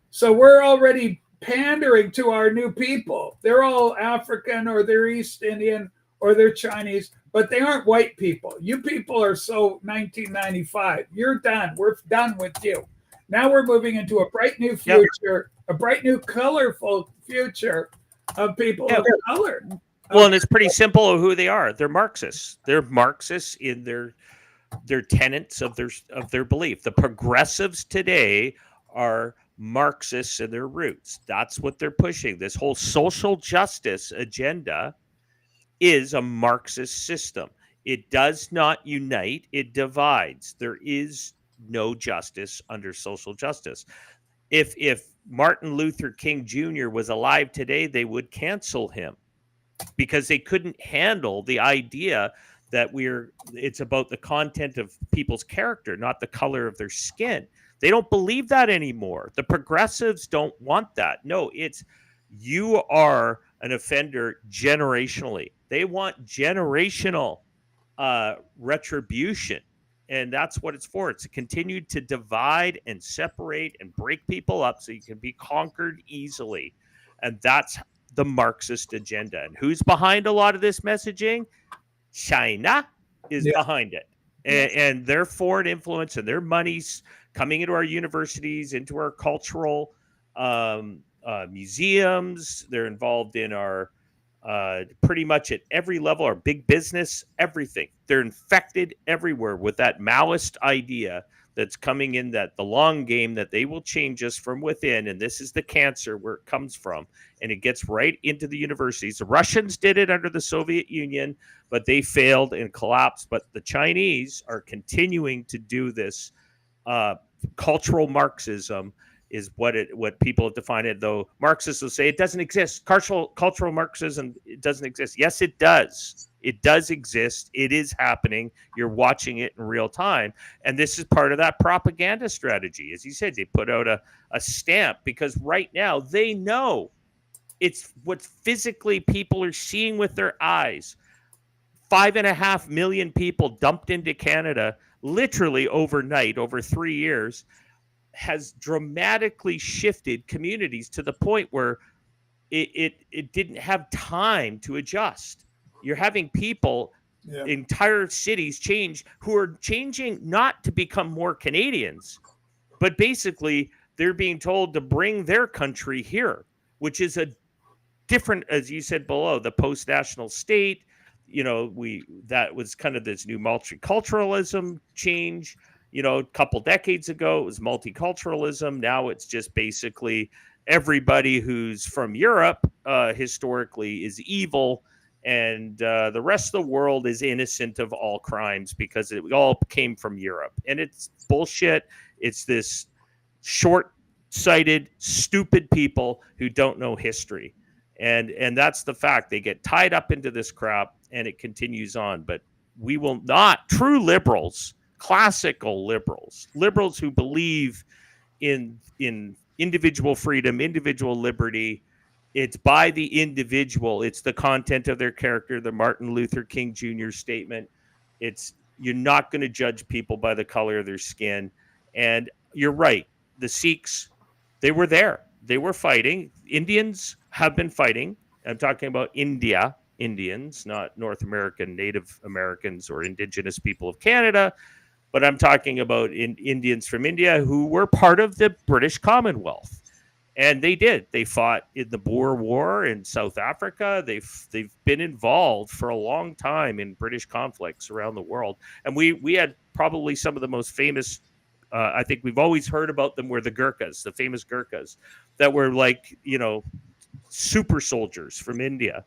So we're already pandering to our new people. They're all African, or they're East Indian, or they're Chinese, but they aren't white people. You people are so 1995. You're done. We're done with you. Now we're moving into a bright new future, a bright new colorful future of people of color. Well, and it's pretty simple who they are. They're Marxists. They're Marxists in their tenets of their belief. The progressives today are Marxists in their roots. That's what they're pushing. This whole social justice agenda is a Marxist system. It does not unite, it divides. There is no justice under social justice. If Martin Luther King Jr. was alive today, they would cancel him, because they couldn't handle the idea that it's about the content of people's character, not the color of their skin. They don't believe that anymore. The progressives don't want that. No, it's you are an offender generationally. They want generational retribution. And that's what it's for. It's to continue to divide and separate and break people up so you can be conquered easily. And that's the Marxist agenda. And who's behind a lot of this messaging? China is behind it. And their foreign influence and their money's coming into our universities, into our cultural museums. They're involved in our pretty much at every level, our big business, everything. They're infected everywhere with that Maoist idea that's coming in, that the long game, that they will change us from within. And this is the cancer where it comes from. And it gets right into the universities. The Russians did it under the Soviet Union, but they failed and collapsed. But the Chinese are continuing to do this. Cultural Marxism is what people have defined it, though Marxists will say it doesn't exist. Cultural Marxism, it doesn't exist. Yes, it does. It does exist. It is happening. You're watching it in real time. And this is part of that propaganda strategy. As you said, they put out a stamp because right now they know it's what physically people are seeing with their eyes. 5.5 million people dumped into Canada literally overnight over 3 years has dramatically shifted communities to the point where it didn't have time to adjust. You're having people, entire cities change, who are changing not to become more Canadians, but basically they're being told to bring their country here, which is a different, as you said below, the post-national state. that was kind of this new multiculturalism change. A couple decades ago, it was multiculturalism. Now it's just basically everybody who's from Europe historically is evil, and the rest of the world is innocent of all crimes because it all came from Europe. And it's bullshit. It's this short-sighted, stupid people who don't know history. And that's the fact. They get tied up into this crap, and it continues on. But we will not, true liberals, classical liberals who believe in individual freedom, individual liberty. It's by the individual. It's the content of their character, the Martin Luther King Jr. statement. You're not going to judge people by the color of their skin. And you're right. The Sikhs, they were there. They were fighting. Indians have been fighting. I'm talking about Indians, not North American, Native Americans, or Indigenous people of Canada. But I'm talking about Indians from India who were part of the British Commonwealth. And they did. They fought in the Boer War in South Africa. They've been involved for a long time in British conflicts around the world. And we had probably some of the most famous, I think we've always heard about them, were the Gurkhas, the famous Gurkhas that were like, super soldiers from India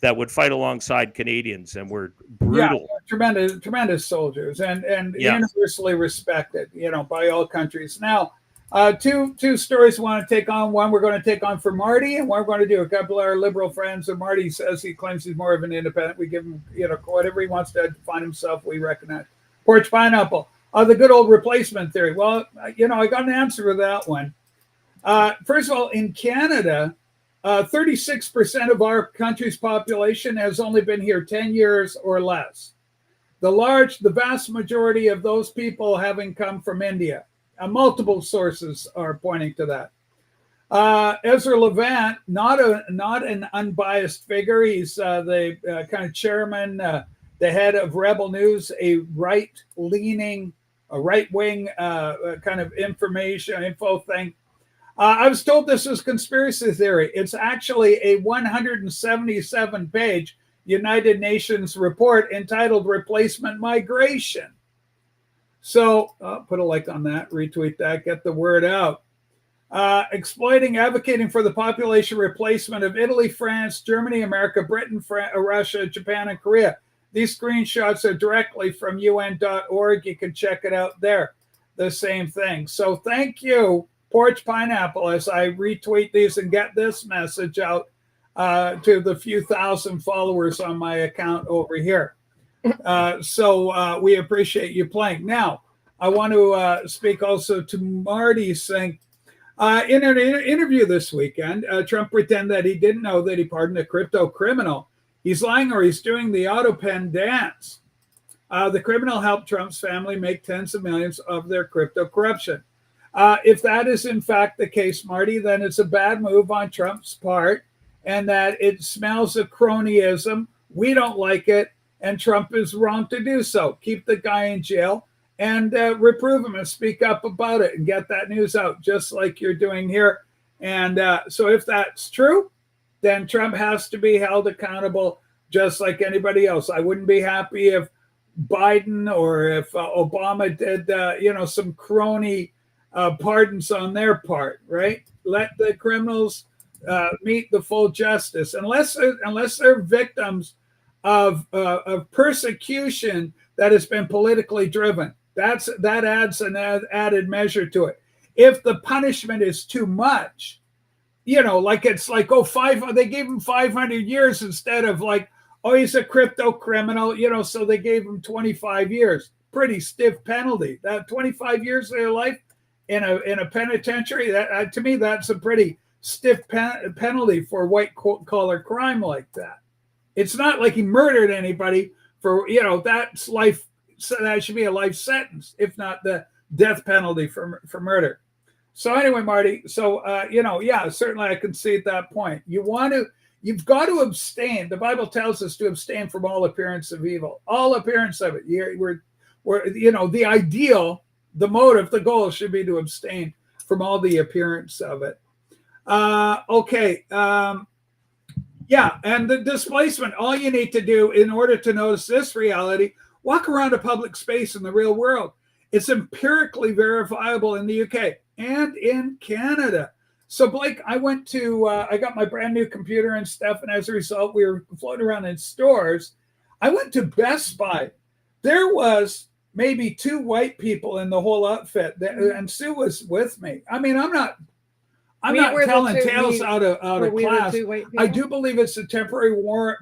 that would fight alongside Canadians and were brutal. Yeah, tremendous soldiers and universally respected, by all countries. Now, two stories I want to take on. One we're going to take on for Marty, and one we're going to do a couple of our liberal friends. And Marty says he claims he's more of an independent. We give him, whatever he wants to define himself, we recognize. Porch pineapple. The good old replacement theory. Well, I got an answer for that one. First of all, in Canada, 36% of our country's population has only been here 10 years or less. The vast majority of those people having come from India. Multiple sources are pointing to that. Ezra Levant, not an unbiased figure. He's the kind of chairman, the head of Rebel News, a right-wing kind of info thing. I was told this was conspiracy theory. It's actually a 177-page United Nations report entitled Replacement Migration. So put a like on that, retweet that, get the word out. Advocating for the population replacement of Italy, France, Germany, America, Britain, Russia, Japan, and Korea. These screenshots are directly from UN.org. You can check it out there. The same thing. So thank you, Porch Pineapple, as I retweet these and get this message out to the few thousand followers on my account over here. So we appreciate you playing. Now, I want to speak also to Marty's thing. In an interview this weekend, Trump pretended that he didn't know that he pardoned a crypto criminal. He's lying, or he's doing the auto pen dance. The criminal helped Trump's family make tens of millions of their crypto corruption. If that is in fact the case, Marty, then it's a bad move on Trump's part, and that it smells of cronyism. We don't like it, and Trump is wrong to do so. Keep the guy in jail and reprove him and speak up about it and get that news out, just like you're doing here. And so if that's true, then Trump has to be held accountable just like anybody else. I wouldn't be happy if Biden or if Obama did, some crony pardons on their part, right? Let the criminals meet the full justice, unless they're victims of persecution that has been politically driven. That adds an added measure to it. If the punishment is too much, they gave him 500 years instead of he's a crypto criminal, so they gave him 25 years. Pretty stiff penalty. That 25 years of their life in a penitentiary, that to me, that's a pretty stiff penalty for white collar crime like that. It's not like he murdered anybody for, that's life. So that should be a life sentence, if not the death penalty for murder. So anyway, Marty, certainly I can see at that point. You've got to abstain. The Bible tells us to abstain from all appearance of evil, all appearance of it. We're the ideal, the motive, the goal should be to abstain from all the appearance of it. Okay. Yeah, and the displacement, all you need to do in order to notice this reality, walk around a public space in the real world. It's empirically verifiable in the UK and in Canada. So, Blake, I got my brand new computer and stuff, and as a result, we were floating around in stores. I went to Best Buy. There was maybe 2 white people in the whole outfit, and Sue was with me. I mean, I'm not telling tales out of class. I do believe it's a temporary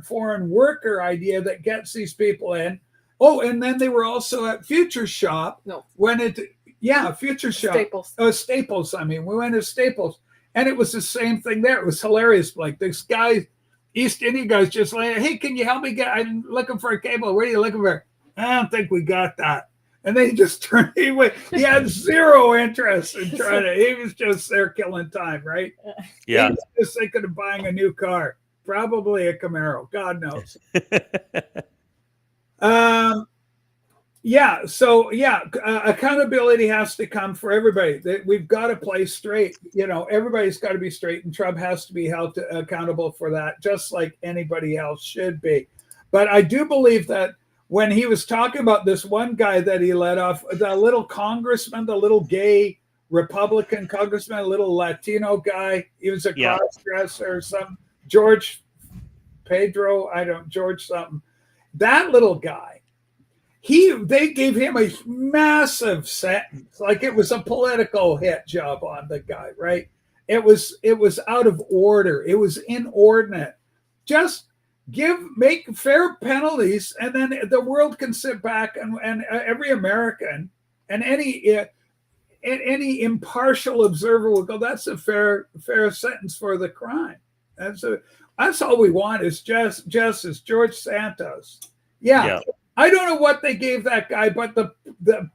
foreign worker idea that gets these people in. Oh, and then they were also at Future Shop. Future Shop. Staples. Staples. I mean, we went to Staples, and it was the same thing there. It was hilarious. Like this guy, East Indian guy's just like, hey, can you help me I'm looking for a cable. What are you looking for? I don't think we got that. And then he just turned. He had zero interest in trying to. He was just there killing time, right? Yeah. He was just thinking of buying a new car, probably a Camaro. God knows. Accountability has to come for everybody. We've got to play straight. Everybody's got to be straight, and Trump has to be held accountable for that, just like anybody else should be. But I do believe that. When he was talking about this one guy that he let off, the little congressman, the little gay Republican congressman, a little Latino guy, he was a cross-dresser or something, George something. That little guy, they gave him a massive sentence, like it was a political hit job on the guy, right? It was out of order. It was inordinate. Just make fair penalties, and then the world can sit back and every American and any impartial observer will go, that's a fair sentence for the crime. That's all we want is justice. George Santos. Yeah. I don't know what they gave that guy, but the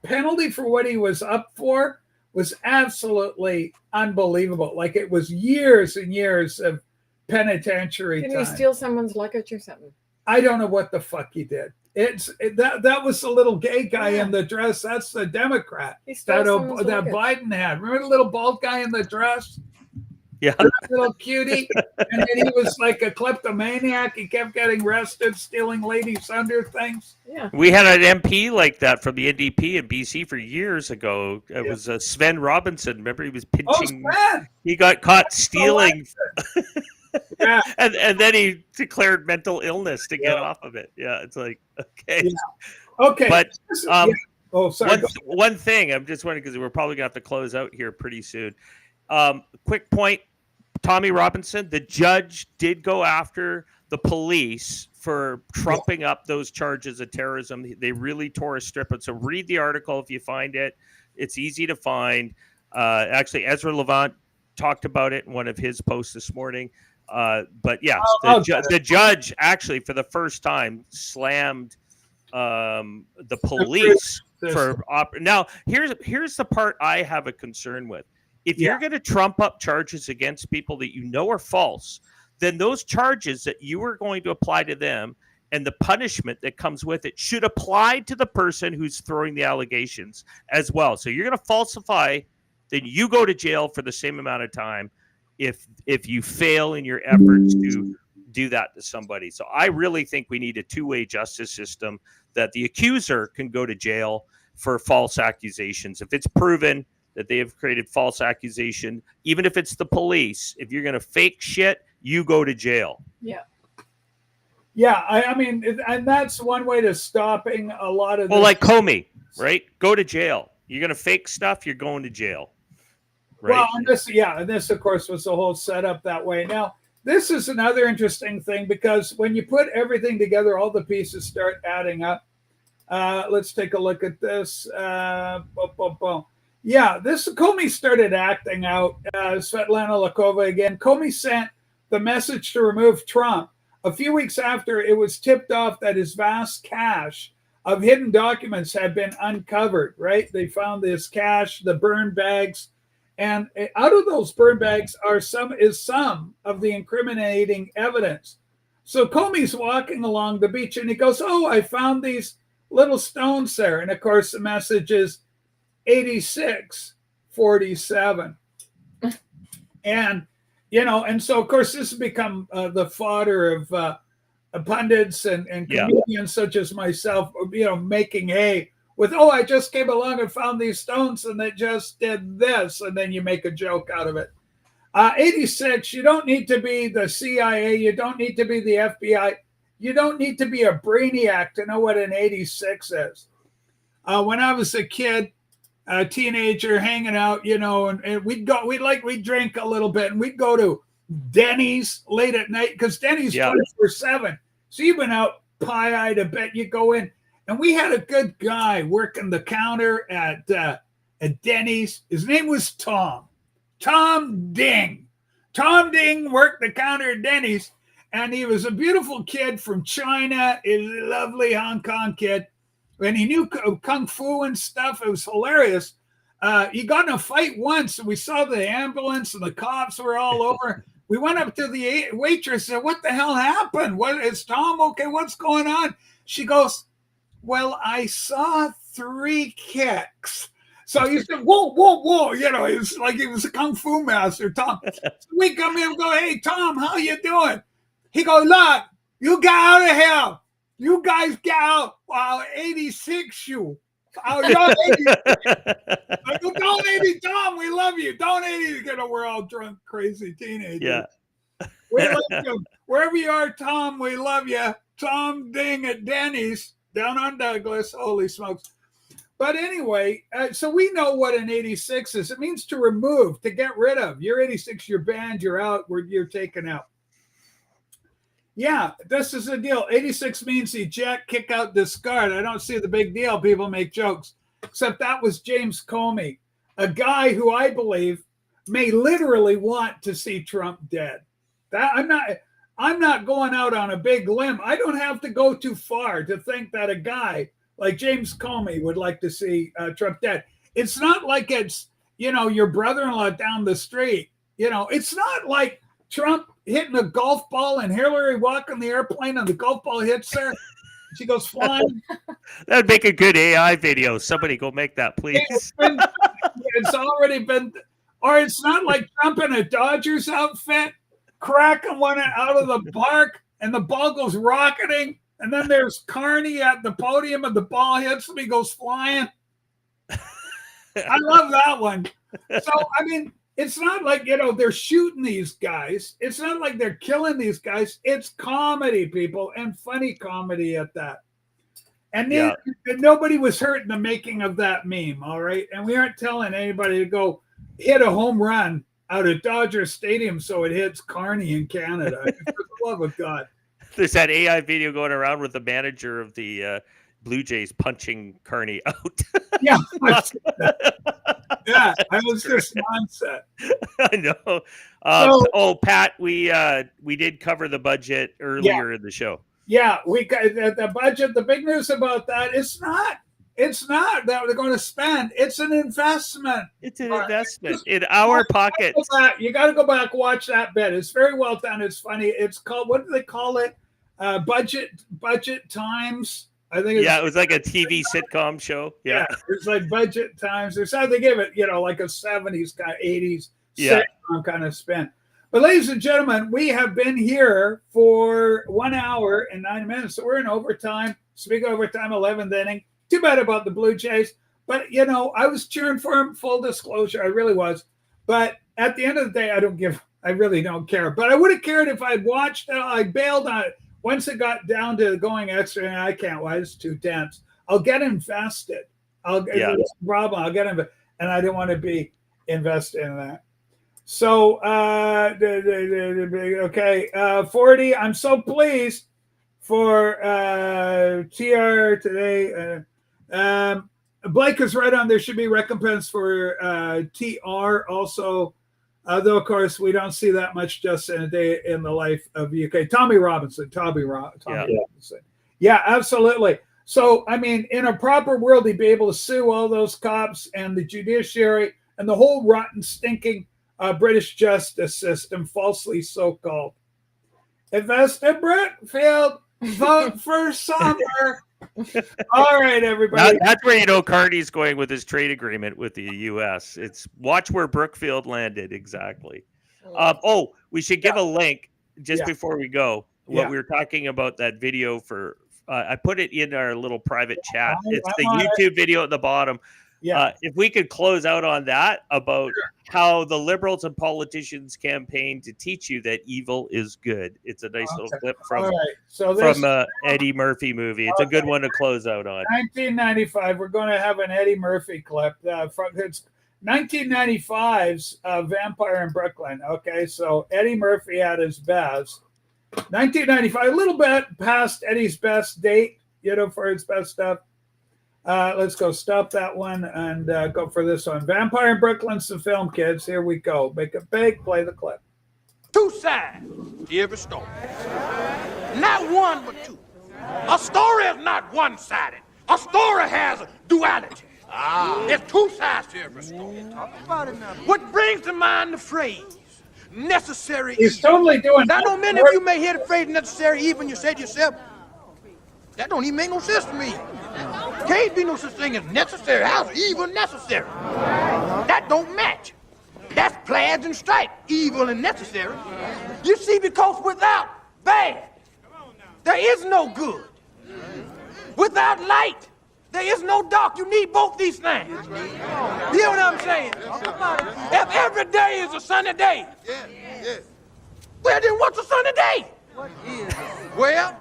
penalty for what he was up for was absolutely unbelievable. Like it was years and years of penitentiary Can time. he steal someone's luggage or something? I don't know what the fuck he did. That was the little gay guy in the dress. That's the Democrat that Biden had. Remember the little bald guy in the dress? Yeah, that little cutie. And then he was like a kleptomaniac. He kept getting arrested, stealing ladies' under things. Yeah, we had an MP like that from the NDP in BC for years ago. It was Sven Robinson. Remember, he was pinching. He got caught stealing. Yeah. and then he declared mental illness to get off of it. Yeah, it's like, okay. Yeah. Okay. But sorry. One thing, I'm just wondering, because we're probably going to have to close out here pretty soon. Quick point, Tommy Robinson, the judge did go after the police for trumping up those charges of terrorism. They really tore a strip. So read the article if you find it. It's easy to find. Actually, Ezra Levant talked about it in one of his posts this morning. But yeah, the judge actually for the first time slammed the police for now. Here's the part I have a concern with. If you're going to trump up charges against people that you know are false, then those charges that you are going to apply to them and the punishment that comes with it should apply to the person who's throwing the allegations as well. So you're going to falsify, then you go to jail for the same amount of time if you fail in your efforts to do that to somebody. So I really think we need a two-way justice system, that the accuser can go to jail for false accusations. If it's proven that they have created false accusation, even if it's the police, if you're going to fake shit, you go to jail. Yeah. Yeah, I mean, and that's one way to stopping a lot of. Well, like Comey, right? Go to jail. You're going to fake stuff, you're going to jail. Right? Well, and this, of course, was the whole setup that way. Now, this is another interesting thing, because when you put everything together, all the pieces start adding up. Let's take a look at this. Yeah, this Comey started acting out. Svetlana Lakova again. Comey sent the message to remove Trump a few weeks after it was tipped off that his vast cache of hidden documents had been uncovered, right? They found this cache, the burn bags, and out of those burn bags is some of the incriminating evidence. So Comey's walking along the beach and he goes, "Oh, I found these little stones there." And of course, the message is 8647. And And so of course this has become the fodder of pundits and comedians such as myself, making hay with, I just came along and found these stones and they just did this, and then you make a joke out of it. 86, you don't need to be the CIA, you don't need to be the FBI, you don't need to be a brainiac to know what an 86 is. When I was a kid, a teenager hanging out, and we'd drink a little bit, and we'd go to Denny's late at night, because Denny's 24/7. So you've been out pie-eyed a bit, you go in, and we had a good guy working the counter at Denny's. His name was Tom Ding. Tom Ding worked the counter at Denny's, and he was a beautiful kid from China, a lovely Hong Kong kid, and he knew kung fu and stuff. It was hilarious. He got in a fight once, and we saw the ambulance, and the cops were all over. We went up to the waitress and said, "What the hell happened? Is Tom okay? What's going on?" She goes, "Well, I saw 3 kicks." So he said, whoa. It's like he was a kung fu master, Tom. So we come in and go, "Hey, Tom, how you doing?" He goes, "Look, you get out of here. You guys get out. I'll 86 you. I'll 86. I go, "Don't 80, Tom. We love you. Don't 80." We're all drunk, crazy teenagers. Yeah. We love you. Wherever you are, Tom, we love you. Tom Ding at Denny's down on Douglas. Holy smokes. But anyway, so we know what an 86 is. It means to remove, to get rid of. You're 86, you're banned, you're out, you're taken out. Yeah, this is the deal. 86 means eject, kick out, discard. I don't see the big deal. People make jokes. Except that was James Comey, a guy who I believe may literally want to see Trump dead. I'm not going out on a big limb. I don't have to go too far to think that a guy like James Comey would like to see Trump dead. It's not like it's, your brother-in-law down the street. It's not like Trump hitting a golf ball and Hillary walking the airplane and the golf ball hits her. She goes flying. That'd make a good AI video. Somebody go make that, please. It's already been, or it's not like Trump in a Dodgers outfit, cracking one out of the park, and the ball goes rocketing. And then there's Carney at the podium, and the ball hits him. He goes flying. I love that one. So, it's not like, they're shooting these guys. It's not like they're killing these guys. It's comedy, people, and funny comedy at that. And then nobody was hurt in the making of that meme, all right? And we aren't telling anybody to go hit a home run out of Dodger Stadium so it hits Carney in Canada. For the love of God. There's that AI video going around with the manager of the Blue Jays punching Carney out. Yeah, I was just mindset. I know. Pat, we did cover the budget earlier in the show. Yeah, we got the budget. The big news about that is it's not that we're going to spend. It's an investment. It's an investment in our pockets. You got to go back, watch that bit. It's very well done. It's funny. It's called, what do they call it? Budget Times. I think it was like a TV sitcom show. Yeah, it's like Budget Times. There's how they give it, like a 70s kind of 80s sitcom kind of spin. But ladies and gentlemen, we have been here for 1 hour and 9 minutes. So we're in overtime. Speaking of overtime, 11th inning. Too bad about the Blue Jays. But, I was cheering for him, full disclosure. I really was. But at the end of the day, I really don't care. But I would have cared if I'd watched. I bailed on it. Once it got down to going extra, and I can't watch, it's too tense. I'll get invested. It's a problem. I'll get invested. And I don't want to be invested in that. So, okay, 40. I'm so pleased for TR today. Blake is right on. There should be recompense for TR also. Though, of course, we don't see that much just in a day in the life of UK. Tommy Robinson. Robinson. Yeah, absolutely. So, in a proper world, he'd be able to sue all those cops and the judiciary and the whole rotten, stinking British justice system, falsely so-called. Invest in Brookfield. Vote for Summer. All right, everybody. That's where Carney's going with his trade agreement with the U.S. It's watch where Brookfield landed. Exactly. We should give a link just before we go. What Yeah. we were talking about, that video for, I put it in our little private chat. It's I'm the on it. YouTube video at the bottom. Yeah. If we could close out on that about how the liberals and politicians campaign to teach you that evil is good. It's a nice little clip from, All right. So this, from Eddie Murphy movie. It's a good one to close out on. 1995, we're going to have an Eddie Murphy clip. It's 1995's Vampire in Brooklyn. Okay, so Eddie Murphy at his best. 1995, a little bit past Eddie's best date, for his best stuff. Let's go stop that one and go for this one. Vampire in Brooklyn's the film, kids. Here we go. Make it big, play the clip. Two sides to every story. Not one, but two. A story is not one-sided. A story has a duality. There's two sides to every story. Talk about it now. What brings to mind the phrase, necessary evil? He's totally doing Now, I know many of you may hear the phrase necessary evil and you say to yourself, that don't even make no sense to me. Can't be no such thing as necessary. How's evil necessary? That don't match. That's plaids and stripes, evil and necessary. You see, because without bad, there is no good. Without light, there is no dark. You need both these things. You hear what I'm saying? If every day is a sunny day, well, then what's a sunny day? Well,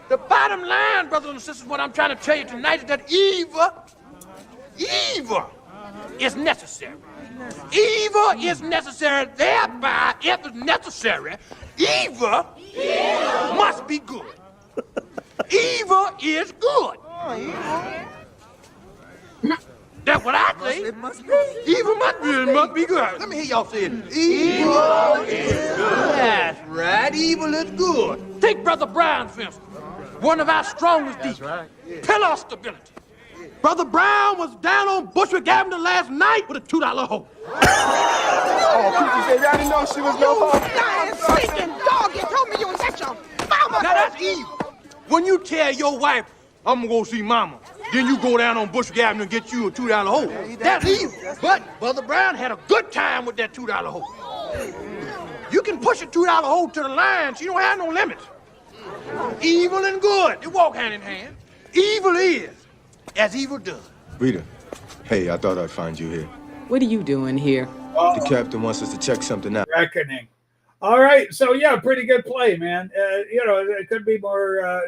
the bottom line, brothers and sisters, what I'm trying to tell you tonight is that evil is necessary. Evil is necessary. Thereby, if it's necessary, evil must be good. Evil is good. That's what I say. It must be. Evil must be good. Let me hear y'all say it. Evil is good. That's right. Evil is good. Take Brother Brown, for instance. One of our strongest deacons. Right. Pillar of stability. Brother Brown was down on Bushwick Avenue last night with a $2 hoe. Oh, people said y'all didn't know she was no hoe. Lying, stinking dog, you told me you was at your mama. Now that's evil. When you tell your wife, I'm gonna go see mama, then you go down on Bushwick Avenue and get you a $2 hoe. That's evil. But Brother Brown had a good time with that $2 hoe. You can push a $2 hoe to the line. She don't have no limits. Evil and good, they walk hand in hand. Evil is as evil does. Rita, hey, I thought I'd find you here. What are you doing here? The captain wants us to check something out. Reckoning. All right, so yeah, pretty good play, man. It could be more.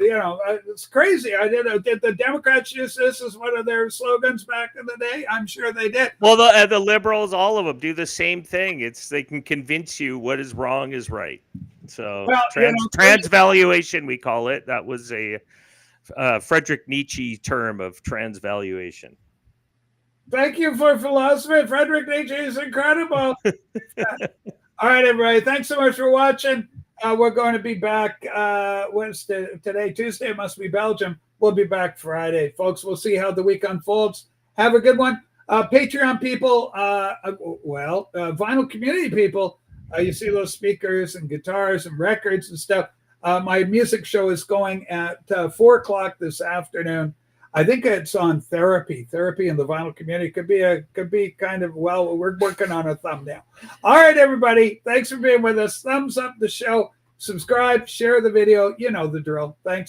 It's crazy. Did the Democrats use this as one of their slogans back in the day? I'm sure they did. Well, the liberals, all of them, do the same thing. They can convince you what is wrong is right. So transvaluation, we call it. That was a Friedrich Nietzsche term of transvaluation. Thank you for philosophy. Friedrich Nietzsche is incredible. All right, everybody. Thanks so much for watching. We're going to be back Wednesday, today, Tuesday. It must be Belgium. We'll be back Friday. Folks, we'll see how the week unfolds. Have a good one. Patreon people, vinyl community people, you see those speakers and guitars and records and stuff. My music show is going at 4 o'clock this afternoon. I think it's on therapy in the vinyl community. Could be kind of, we're working on a thumbnail. All right, everybody. Thanks for being with us. Thumbs up the show, subscribe, share the video. You know the drill. Thanks.